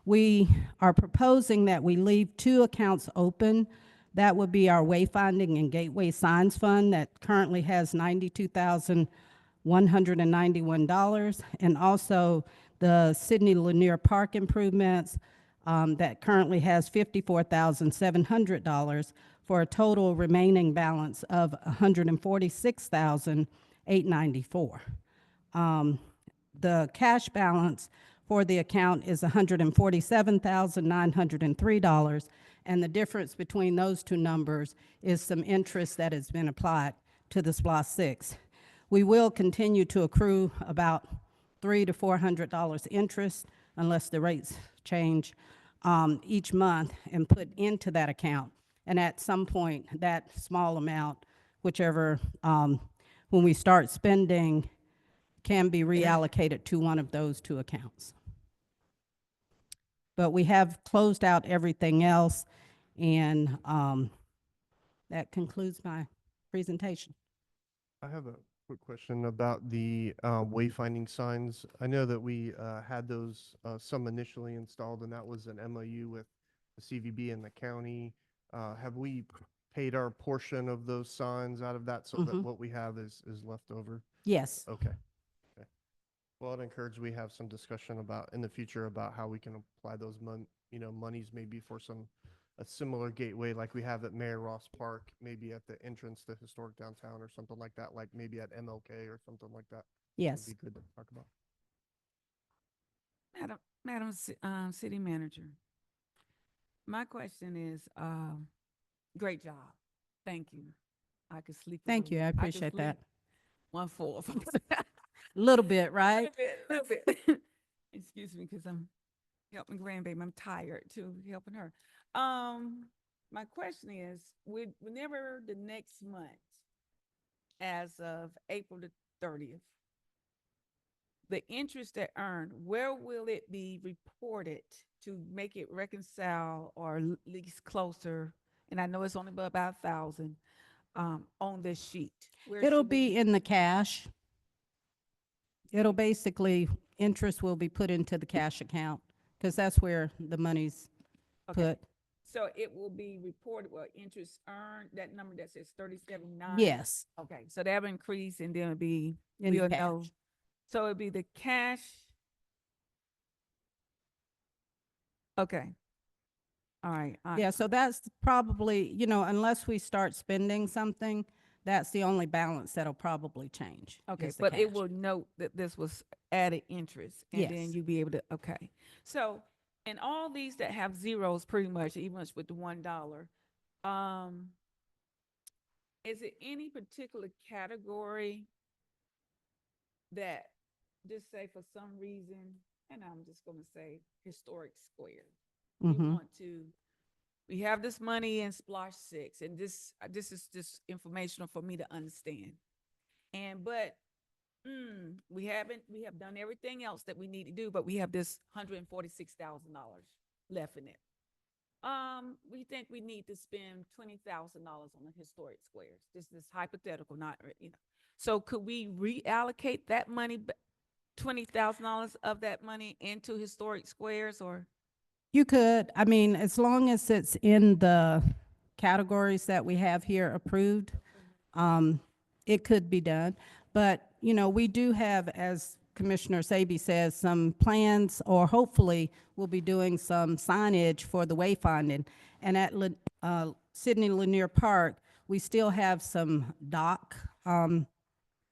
We are proposing that we leave 2 accounts open. That would be our wayfinding and gateway signs fund that currently has $92,191, and also the Sidney Lanier Park improvements that currently has $54,700 for a total remaining balance of $146,894. The cash balance for the account is $147,903, and the difference between those two numbers is some interest that has been applied to the SPOS 6. We will continue to accrue about $300 to $400 interest unless the rates change each month and put into that account. And at some point, that small amount, whichever, when we start spending, can be reallocated to one of those 2 accounts. But we have closed out everything else, and that concludes my presentation. I have a quick question about the wayfinding signs. I know that we had those some initially installed, and that was an MOU with the CVB and the county. Have we paid our portion of those signs out of that so that what we have is left over? Yes. Okay. Okay. Well, I'd encourage we have some discussion about in the future about how we can apply those monies maybe for a similar gateway like we have at Mayor Ross Park, maybe at the entrance to historic downtown or something like that, like maybe at MLK or something like that. Yes. Would be good to talk about. Madam City Manager, my question is, great job. Thank you. I could sleep. Thank you. I appreciate that. 1/4. A little bit, right? Little bit. Excuse me, because I'm helping grandbaby. I'm tired too, helping her. My question is, whenever the next month, as of April the 30th, the interest that earned, where will it be reported to make it reconcile or at least closer? And I know it's only about 1,000 on this sheet. It'll be in the cash. It'll basically, interest will be put into the cash account because that's where the money's put. So it will be reported, well, interest earned, that number that says 37.9? Yes. Okay, so that'll increase and then it'll be, In we'll cash. know. So it'll be the cash. Okay. All right. Yeah, so that's probably, unless we start spending something, that's the only balance that'll probably change. Okay, is the but it cash. will note that this was added interest, and then Yes. you'll be able to, okay. So, and all these that have zeros, pretty much, even with the $1, is it any particular category that, just say for some reason, and I'm just gonna say historic square, we Mhm. want to, we have this money in Splash 6, and this is just informational for me to understand. But we have done everything else that we need to do, but we have this $146,000 left in it. We think we need to spend $20,000 on the historic squares. This is hypothetical, not, So could we reallocate that money, $20,000 of that money into historic squares, or? You could, I mean, as long as it's in the categories that we have here approved, it could be done. But, we do have, as Commissioner Saby says, some plans, or hopefully we'll be doing some signage for the wayfinding. And at Sidney Lanier Park, we still have some dock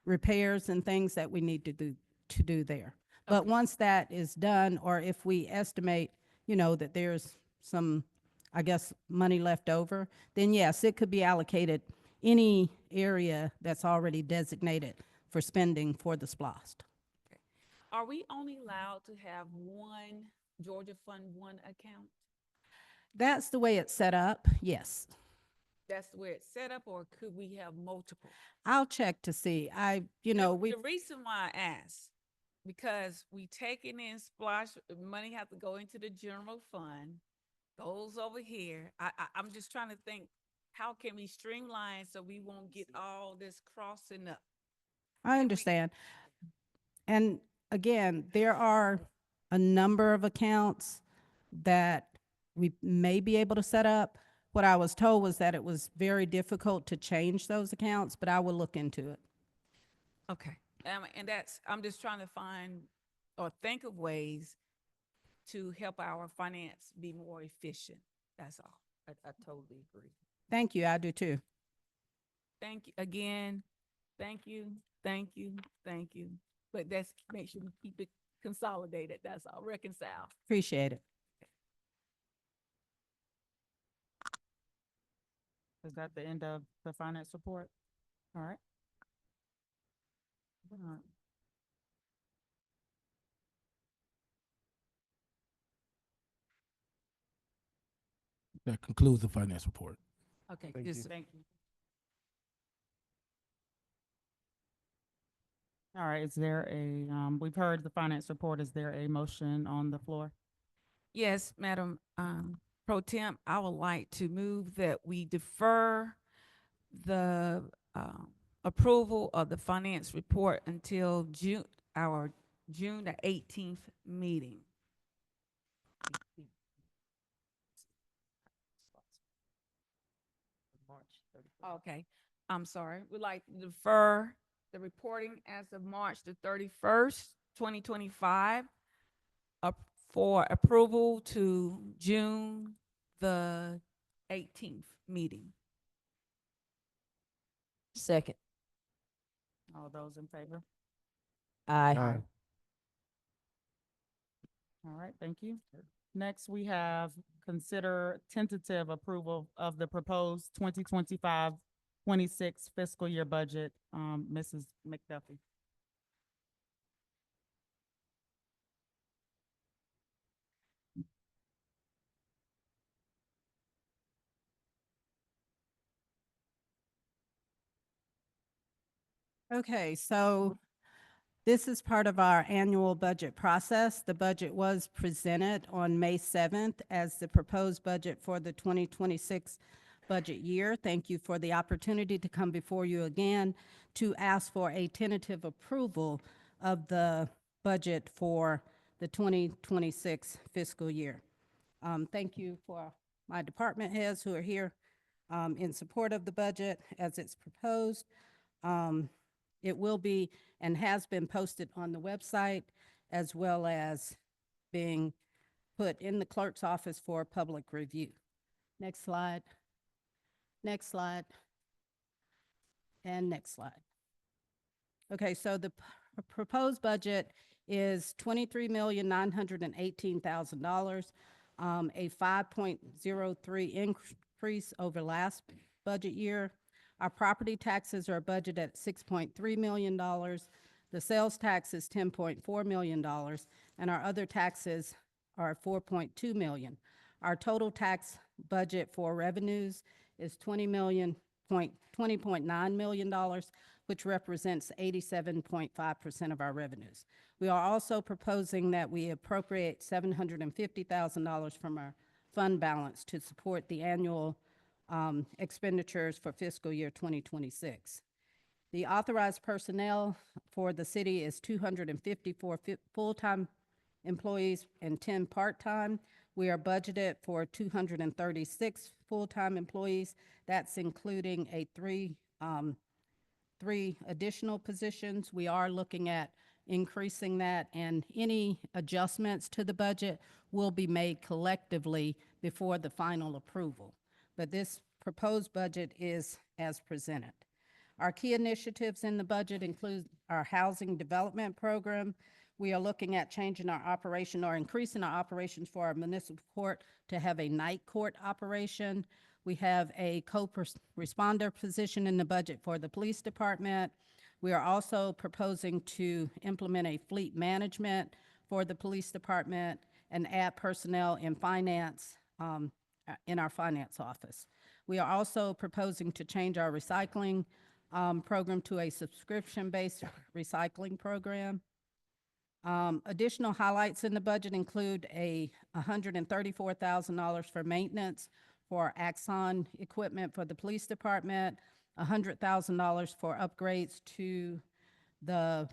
repairs and things that we need to do there. But once that is done, or if we estimate, that there's some, I guess, money left over, then yes, it could be allocated any area that's already designated for spending for the SPLOST. Are we only allowed to have one Georgia Fund 1 account? That's the way it's set up, yes. That's the way it's set up, or could we have multiple? I'll check to see. The reason why I ask, because we taking in splash, money have to go into the general fund, goes over here. I'm just trying to think, how can we streamline so we won't get all this crossing up? I understand. And again, there are a number of accounts that we may be able to set up. What I was told was that it was very difficult to change those accounts, but I will look into it. Okay. And I'm just trying to find or think of ways to help our finance be more efficient. That's all. I totally agree. Thank you, I do too. Thank you again. Thank you. Thank you. Thank you. But that's, make sure we keep it consolidated. That's all. Reconcile. Appreciate it. Is that the end of the finance report? All right. All right. That concludes the finance report. Okay. Thank Just you. Thank you. All right, is there we've heard the finance report. Is there a motion on the floor? Yes, Madam Pro Temp, I would like to move that we defer the approval of the finance report until our June the 18th meeting. Okay, I'm sorry. We'd like to defer the reporting as of March the 31st, 2025, for approval to June the 18th meeting. Second. All those in favor? Aye. Aye. All right, thank you. Next, we have consider tentative approval of the proposed 2025-26 fiscal year budget. Mrs. McDuffie. Okay, so this is part of our annual budget process. The budget was presented on May 7th as the proposed budget for the 2026 budget year. Thank you for the opportunity to come before you again to ask for a tentative approval of the budget for the 2026 fiscal year. Thank you for my department heads who are here in support of the budget as it's proposed. It will be and has been posted on the website, as well as being put in the clerk's office for public review. Next slide. Next slide. And next slide. Okay, so the proposed budget is $23,918,000, a 5.03 increase over last budget year. Our property taxes are budgeted at $6.3 million. The sales tax is $10.4 million, and our other taxes are $4.2 million. Our total tax budget for revenues is $20.9 million, which represents 87.5% of our revenues. We are also proposing that we appropriate $750,000 from our fund balance to support the annual expenditures for fiscal year 2026. The authorized personnel for the city is 254 full-time employees and 10 part-time. We are budgeted for 236 full-time employees. That's including three additional positions. We are looking at increasing that, and any adjustments to the budget will be made collectively before the final approval. But this proposed budget is as presented. Our key initiatives in the budget include our housing development program. We are looking at changing our operation or increasing our operations for our municipal court to have a night court operation. We have a co-responder position in the budget for the police department. We are also proposing to implement a fleet management for the police department and add personnel in finance in our finance office. We are also proposing to change our recycling program to a subscription-based recycling program. Additional highlights in the budget include $134,000 for maintenance for Axon equipment for the police department, $100,000 for upgrades to the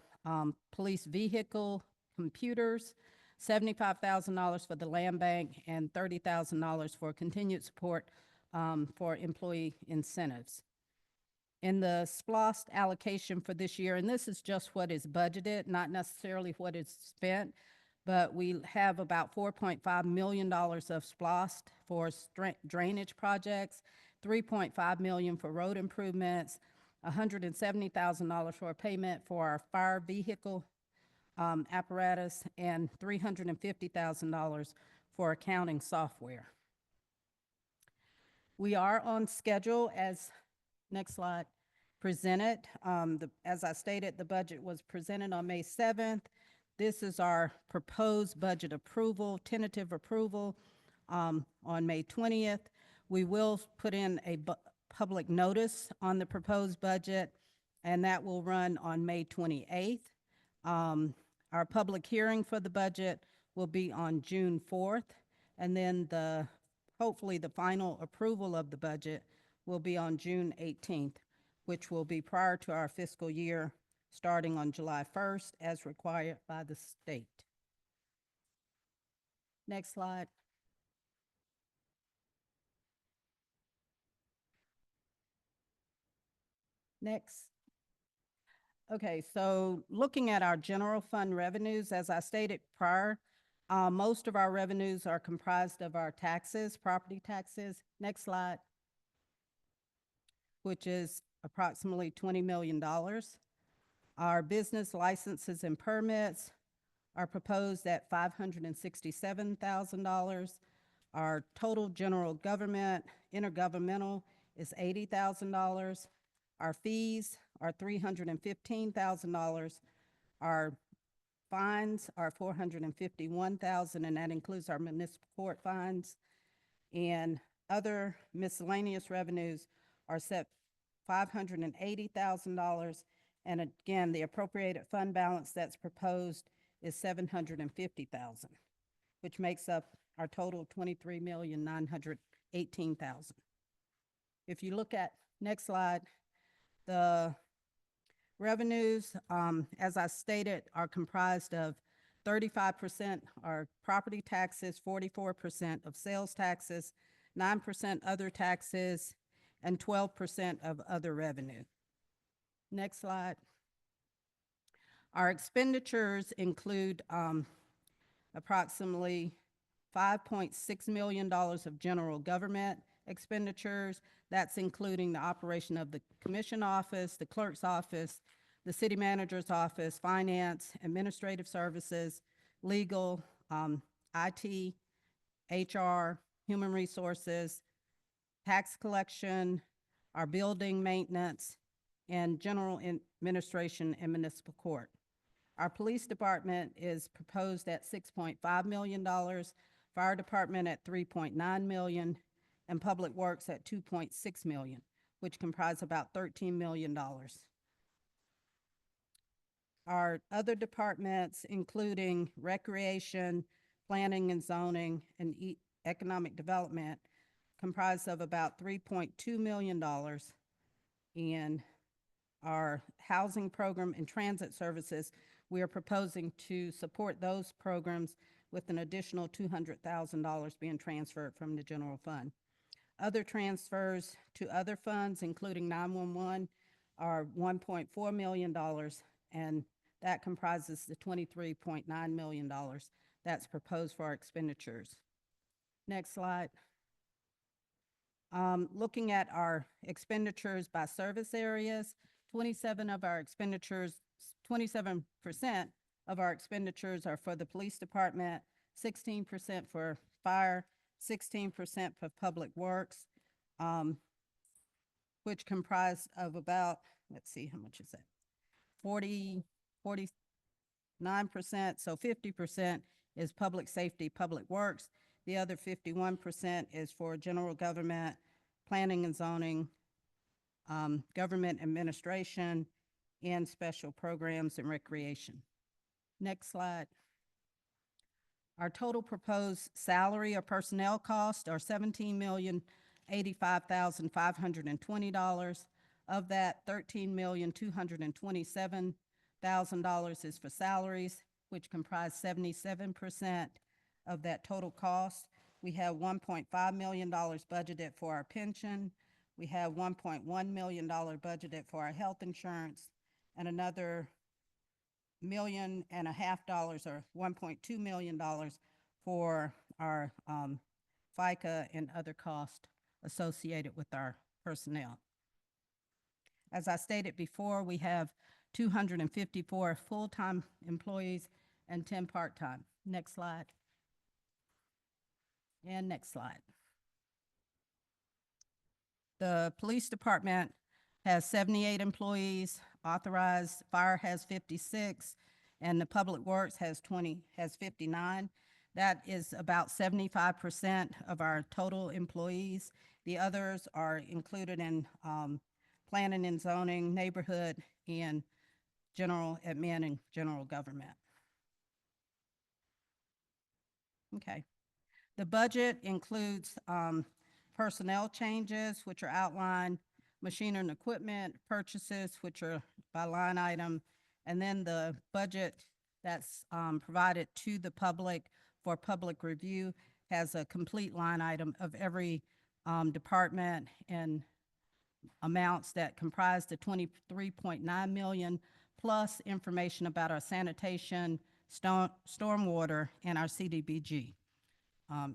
police vehicle computers, $75,000 for the land bank, and $30,000 for continued support for employee incentives. In the SPLOST allocation for this year, and this is just what is budgeted, not necessarily what is spent, but we have about $4.5 million of SPLOST for drainage projects, $3.5 million for road improvements, $170,000 for a payment for our fire vehicle apparatus, and $350,000 for accounting software. We are on schedule as, next slide, presented. As I stated, the budget was presented on May 7th. This is our proposed budget approval, tentative approval on May 20th. We will put in a public notice on the proposed budget, and that will run on May 28th. Our public hearing for the budget will be on June 4th, and then hopefully the final approval of the budget will be on June 18th, which will be prior to our fiscal year starting on July 1st as required by the state. Next slide. Next. Okay, so looking at our general fund revenues, as I stated prior, most of our revenues are comprised of our taxes, property taxes. Next slide. Which is approximately $20 million. Our business licenses and permits are proposed at $567,000. Our total general government, intergovernmental is $80,000. Our fees are $315,000. Our fines are $451,000, and that includes our municipal court fines. And other miscellaneous revenues are set $580,000. And again, the appropriated fund balance that's proposed is $750,000, which makes up our total $23,918,000. If you look at next slide, the revenues, as I stated, are comprised of 35% are property taxes, 44% of sales taxes, 9% other taxes, and 12% of other revenue. Next slide. Our expenditures include approximately $5.6 million of general government expenditures. That's including the operation of the commission office, the clerk's office, the city manager's office, finance, administrative services, legal, IT, HR, human resources, tax collection, our building maintenance, and general administration and municipal court. Our police department is proposed at $6.5 million, fire department at $3.9 million, and public works at $2.6 million, which comprise about $13 million. Our other departments, including recreation, planning and zoning, and economic development, comprise of about $3.2 million. And our housing program and transit services, we are proposing to support those programs with an additional $200,000 being transferred from the general fund. Other transfers to other funds, including 911, are $1.4 million, and that comprises the $23.9 million that's proposed for our expenditures. Next slide. Looking at our expenditures by service areas, 27% of our expenditures are for the police department, 16% for fire, 16% for public works, which comprise of about, let's see, how much is that? 49%, so 50% is public safety, public works. The other 51% is for general government, planning and zoning, government administration, and special programs and recreation. Next slide. Our total proposed salary or personnel costs are $17,085,520. Of that, $13,227,000 is for salaries, which comprise 77% of that total cost. We have $1.5 million budgeted for our pension. We have $1.1 million budgeted for our health insurance, and another $1.5 million or $1.2 million for our FICA and other costs associated with our personnel. As I stated before, we have 254 full-time employees and 10 part-time. Next slide. And next slide. The police department has 78 employees authorized, fire has 56, and the public works has 59. That is about 75% of our total employees. The others are included in planning and zoning, neighborhood, and general admin and general government. Okay. The budget includes personnel changes, which are outlined, machinery and equipment purchases, which are by line item, and then the budget that's provided to the public for public review has a complete line item of every department and amounts that comprise the $23.9 million, plus information about our sanitation, stormwater, and our CDBG,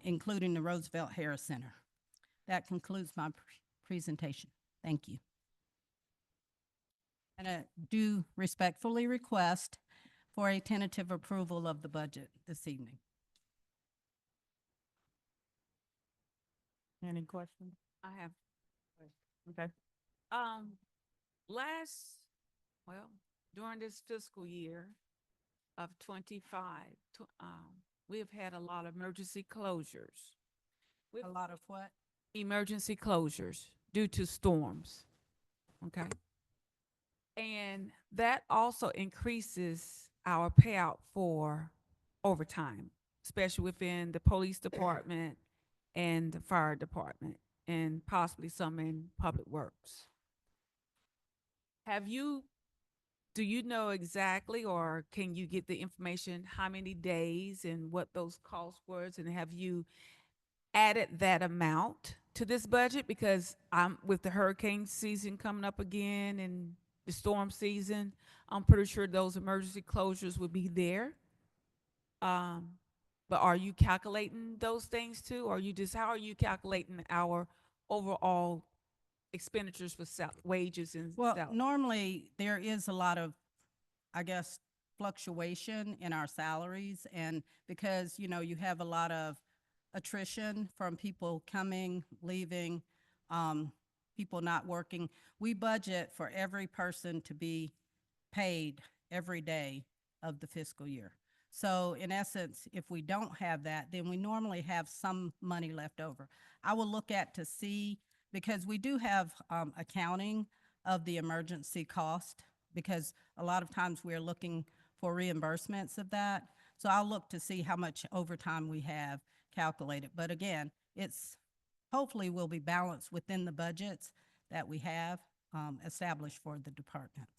including the Roosevelt Harris Center. That concludes my presentation. Thank you. And I do respectfully request for a tentative approval of the budget this evening. Any questions? I have, Okay. during this fiscal year of 25, we have had a lot of emergency closures. A lot of what? Emergency closures due to storms, okay? And that also increases our payout for overtime, especially within the police department and the fire department, and possibly some in public works. Do you know exactly, or can you get the information, how many days and what those costs were? And have you added that amount to this budget? Because with the hurricane season coming up again and the storm season, I'm pretty sure those emergency closures would be there. But are you calculating those things too? Or how are you calculating our overall expenditures for wages and Well, salary? normally there is a lot of, I guess, fluctuation in our salaries, and because, you know, you have a lot of attrition from people coming, leaving, people not working. We budget for every person to be paid every day of the fiscal year. So in essence, if we don't have that, then we normally have some money left over. I will look at to see, because we do have accounting of the emergency cost, because a lot of times we're looking for reimbursements of that. So I'll look to see how much overtime we have calculated. But again, it's hopefully will be balanced within the budgets that we have established for the departments.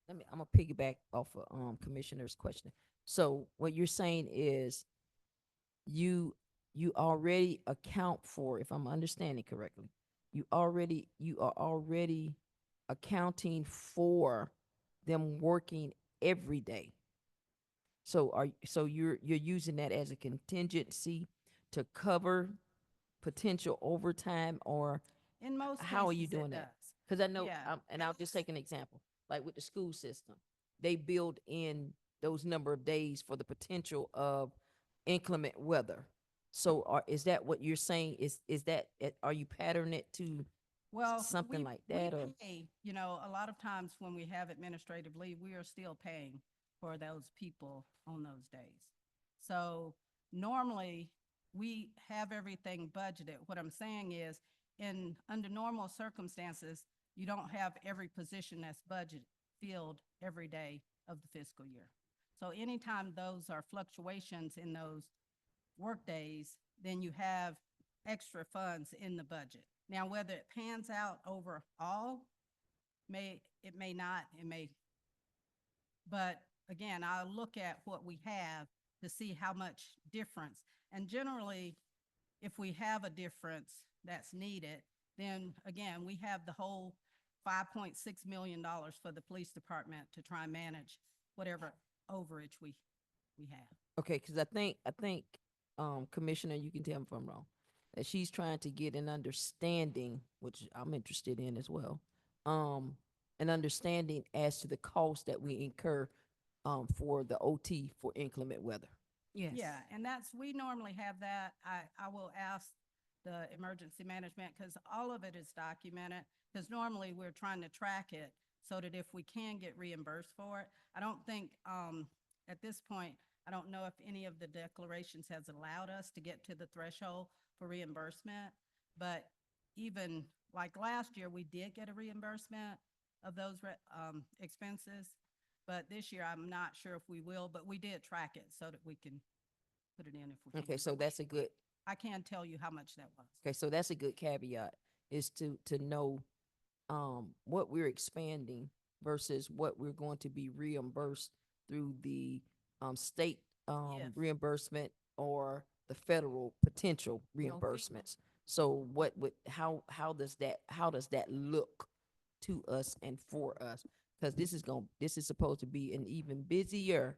I'm gonna piggyback off of Commissioner's question. So what you're saying is you already account for, if I'm understanding correctly, you are already accounting for them working every day. So you're using that as a contingency to cover potential overtime, or In most how are you cases, it doing that? does. Because I know, Yeah. and I'll just take an example, like with the school system, they build in those number of days for the potential of inclement weather. So is that what you're saying? Is that, are you patterning it to Well, something like that, we or? pay, you know, a lot of times when we have administrative leave, we are still paying for those people on those days. So normally, we have everything budgeted. What I'm saying is, under normal circumstances, you don't have every position that's budgeted filled every day of the fiscal year. So anytime those are fluctuations in those work days, then you have extra funds in the budget. Now, whether it pans out overall, it may not, but again, I'll look at what we have to see how much difference. And generally, if we have a difference that's needed, then again, we have the whole $5.6 million for the police department to try and manage whatever overage we have. Okay, because I think, Commissioner, you can tell me if I'm wrong, that she's trying to get an understanding, which I'm interested in as well, an understanding as to the cost that we incur, for the OT for inclement weather. Yes. Yeah, and we normally have that. I will ask the emergency management, because all of it is documented, because normally we're trying to track it so that if we can get reimbursed for it. I don't think, at this point, I don't know if any of the declarations has allowed us to get to the threshold for reimbursement, but even like last year, we did get a reimbursement of those expenses. But this year, I'm not sure if we will, but we did track it so that we can put it in if we can. Okay, so that's a good, I can't tell you how much that was. okay, so that's a good caveat, is to know, what we're expanding versus what we're going to be reimbursed through the, state, Yes. reimbursement, or the federal potential reimbursements. So how does that look to us and for us? Because this is supposed to be an even busier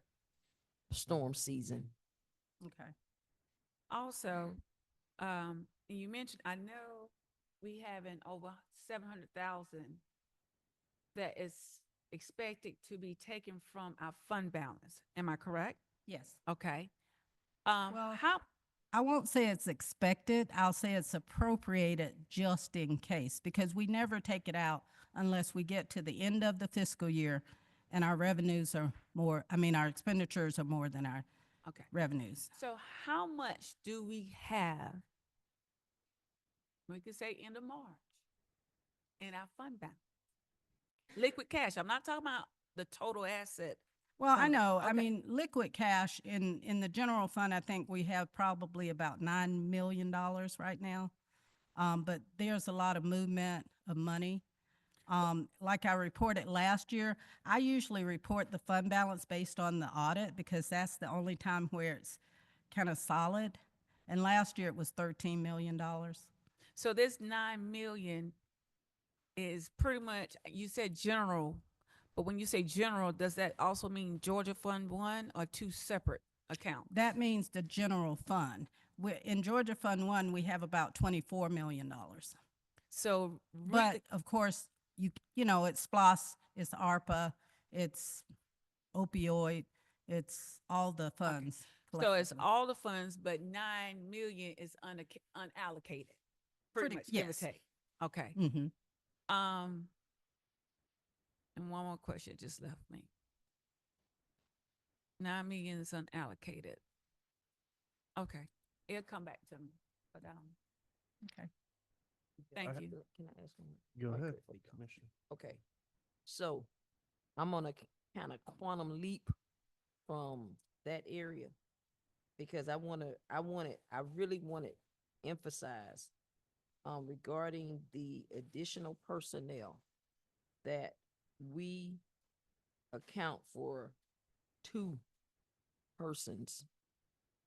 storm season. Okay. Also, you mentioned, I know we having over 700,000 that is expected to be taken from our fund balance. Am I correct? Yes. Okay. Well, How, I won't say it's expected. I'll say it's appropriated just in case, because we never take it out unless we get to the end of the fiscal year and our revenues are more, our expenditures are more than our okay. revenues. So how much do we have? We could say end of March in our fund balance. Liquid cash. I'm not talking about the total asset. Well, I fund. know, Okay. liquid cash in the general fund, I think we have probably about $9 million right now. But there's a lot of movement of money. Like I reported last year, I usually report the fund balance based on the audit, because that's the only time where it's kind of solid. And last year it was $13 million. So this 9 million is pretty much, you said general, but when you say general, does that also mean Georgia Fund 1 or two separate accounts? That means the general fund. in Georgia Fund One, we have about $24 million. So, But of course, you know, it's SPLOS, it's ARPA, it's opioid, it's all the funds. so it's collectively. all the funds, but 9 million is unallocated. Pretty much, give or yes. take. Okay. Mhm. And one more question just left me. 9 million is unallocated. Okay, it'll come back to me, but, Okay. thank I- you. Can I ask one? Go right ahead, quick before you come? Commissioner. Okay, so I'm on a kind of quantum leap from that area because I really want to emphasize regarding the additional personnel that we account for 2 persons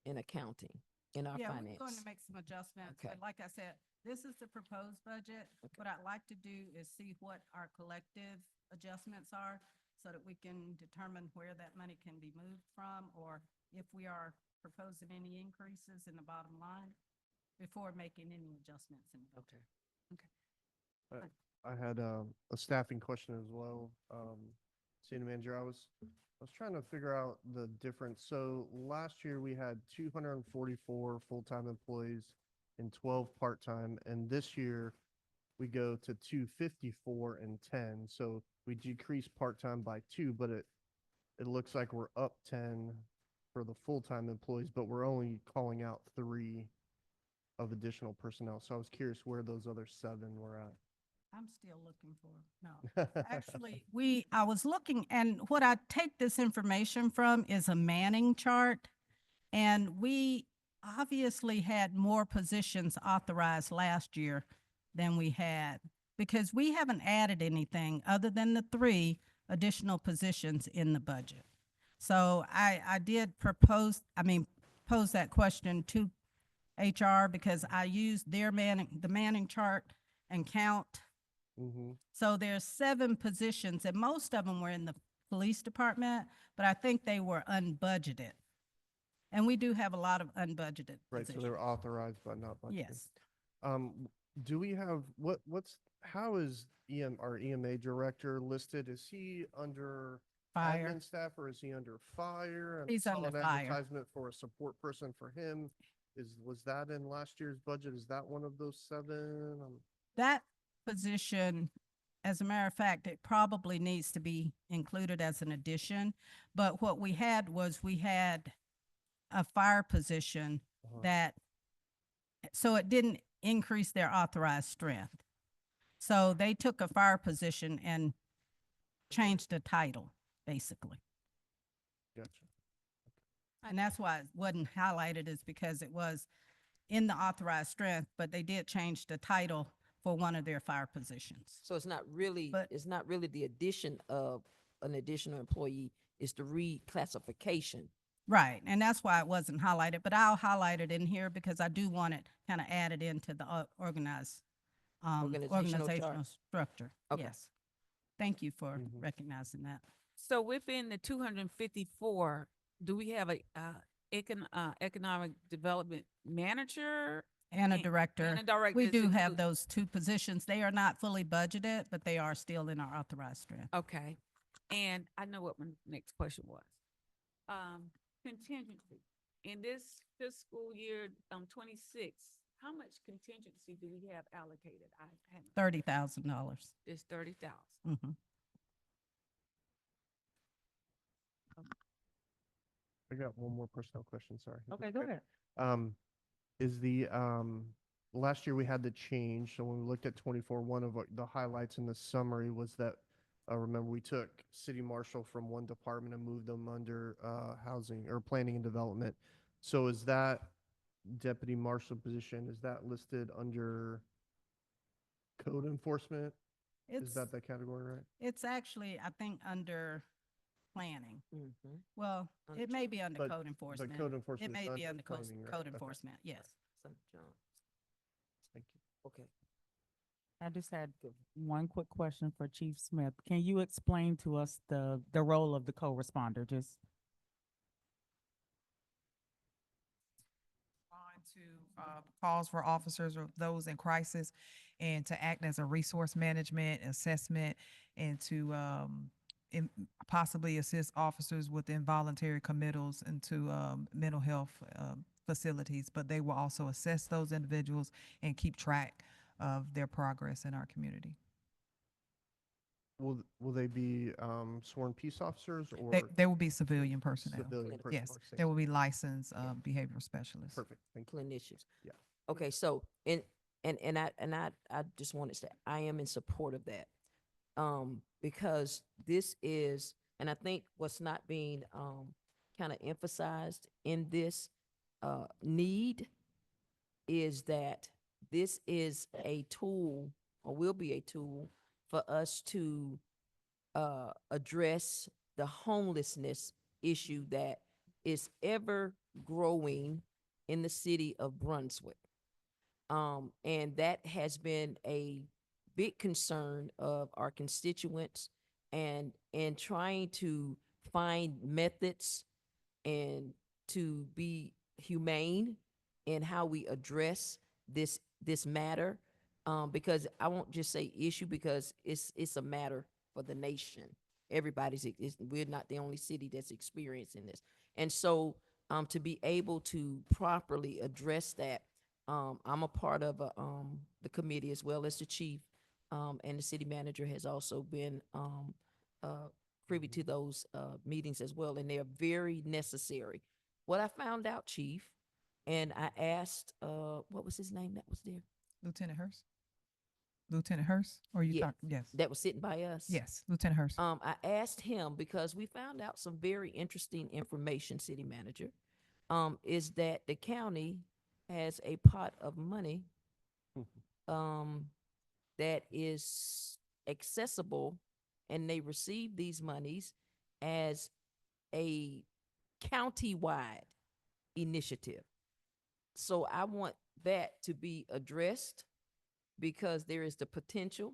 in accounting in our Yeah, finance. we're going to make some adjustments, Okay. but like I said, this is the proposed budget. What I'd like to do is see what our collective adjustments are so that we can determine where that money can be moved from, or if we are proposing any increases in the bottom line before making any adjustments in the budget. I had a staffing question as well. City Manager, I was trying to figure out the difference. So last year we had 244 full-time employees and 12 part-time, and this year we go to 254 and 10. So we decreased part-time by 2, but it looks like we're up 10 for the full-time employees, but we're only calling out 3 of additional personnel. So I was curious where those other 7 were at. I'm still looking for, no. Actually, I was looking, and what I take this information from is a Manning chart. And we obviously had more positions authorized last year than we had, because we haven't added anything other than the 3 additional positions in the budget. So I did pose that question to HR because I used the Manning chart and count. Mm-hmm. So there's 7 positions, and most of them were in the police department, but I think they were unbudgeted. And we do have a lot of unbudgeted Right, so positions. they're authorized but not budgeted. Yes. Do we have, how is our EMA director listed? Is he under Fire. admin staff or is he under fire? He's I saw under an fire. advertisement for a support person for him. Was that in last year's budget? Is that one of those 7? That position, as a matter of fact, it probably needs to be included as an addition. But what we had was we had a fire position so it didn't increase their authorized strength. So they took a fire position and changed the title, basically. Gotcha. And that's why it wasn't highlighted, is because it was in the authorized strength, but they did change the title for one of their fire positions. So it's not really the addition of an additional employee, it's the reclassification. Right, and that's why it wasn't highlighted, but I'll highlight it in here because I do want it kind of added into the organizational structure. Okay. Yes. Thank you for recognizing that. So within the 254, do we have a economic development manager? And a director. And a director We is do have included. those 2 positions. They are not fully budgeted, but they are still in our authorized strength. Okay, and I know what my next question was. Contingency, in this fiscal year, 26, how much contingency do we have allocated? I haven't, $30,000. it's 30,000. Mhm. I got one more personnel question, sorry. Okay, go ahead. Is last year we had the change, so when we looked at 24, one of the highlights in the summary was that, remember, we took city marshal from one department and moved them under housing or planning and development. So is that deputy marshal position, is that listed under code enforcement? Is that the category, right? It's actually, I think, under planning. Mm-hmm. Well, it may be under But- code but enforcement. code enforcement It is may be under under code planning, right? code Okay. enforcement, yes. Thank Thank you. Okay. I just had one quick question for Chief Smith. Can you explain to us the role of the co-responder? Just To calls for officers or those in crisis, and to act as a resource management, assessment, and to possibly assist officers with involuntary committals into mental health facilities. But they will also assess those individuals and keep track of their progress in our community. Will they be sworn peace officers or? They will be civilian personnel. Civilian Yes, personnel, there will thank be licensed behavioral specialists. Perfect, thank you. Clinicians. Yeah. Okay, so, I just wanted to say, I am in support of that. Because this is, and I think what's not being, kind of emphasized in this, need is that this is a tool, or will be a tool for us to, address the homelessness issue that is ever growing in the city of Brunswick. And that has been a big concern of our constituents, and trying to find methods and to be humane in how we address this matter. Because I won't just say issue, because it's a matter for the nation. We're not the only city that's experiencing this. And so, to be able to properly address that, I'm a part of the committee as well as the chief, and the city manager has also been privy to those meetings as well, and they're very necessary. What I found out, chief, and I asked, what was his name that was there? Lieutenant Hurst? Lieutenant Hurst? Or you Yeah. talk, yes. That was sitting by us? Yes, Lieutenant Hurst. I asked him because we found out some very interesting information, city manager, is that the county has a pot of money that is accessible, and they receive these monies as a county-wide initiative. So I want that to be addressed, because there is the potential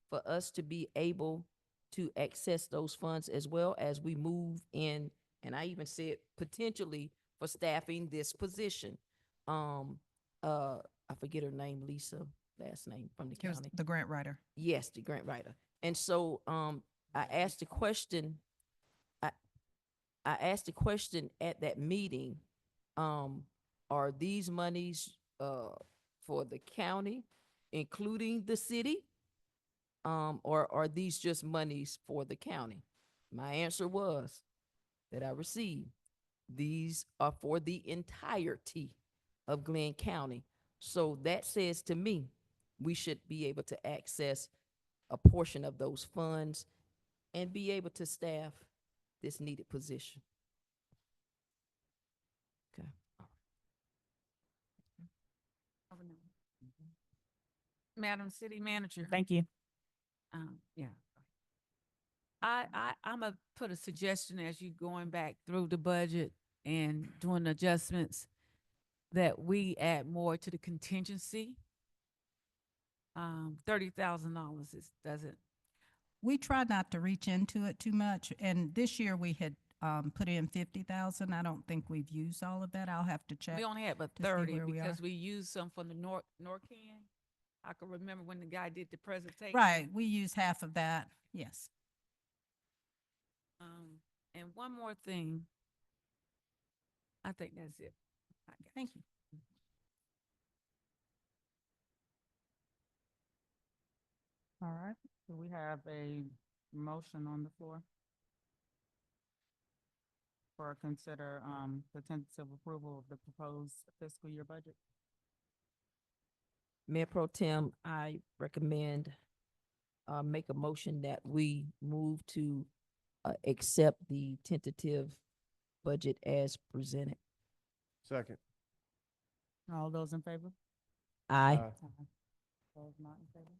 for us to be able to access those funds as well as we move in, and I even said potentially for staffing this position. I forget her name, Lisa, last name from the He was county. the grant writer. Yes, the grant writer. And so, I asked the question, I asked the question at that meeting, are these monies, for the county, including the city? Or are these just monies for the county? My answer was that I received, these are for the entirety of Glenn County. So that says to me, we should be able to access a portion of those funds and be able to staff this needed position. Okay. Madam City Manager. Thank you. Yeah. I'm gonna put a suggestion as you going back through the budget and doing adjustments, that we add more to the contingency. $30,000 doesn't. We try not to reach into it too much, and this year we had put in 50,000. I don't think we've used all of that. I'll have to check. We only had but to see 30 where we are. because we used some from the NORCAN. I can remember when the guy did the presentation. Right, we use half of that, yes. And one more thing. I think that's it. Thank you. All right, so we have a motion on the floor for consider, the tentative approval of the proposed fiscal year budget. Mayor Pro Tem, I recommend, make a motion that we move to, accept the tentative budget as presented. Second. All those in favor? Aye. Those not in favor?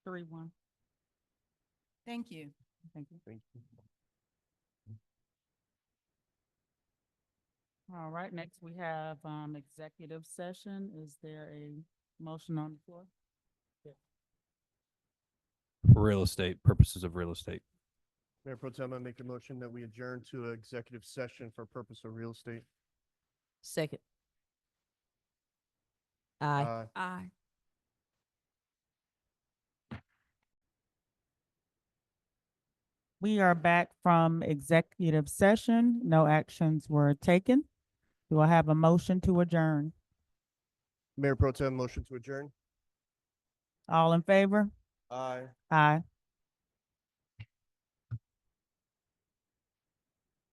3-1. Thank you. Thank you. Thank you. All right, next we have, executive session. Is there a motion on the floor? Real estate, purposes of real estate. Mayor Pro Tem, I make a motion that we adjourn to an executive session for purpose of real estate. Second. Aye. Aye. We are back from executive session. No actions were taken. Do I have a motion to adjourn? Mayor Pro Tem, motion to adjourn? All in favor? Aye. Aye.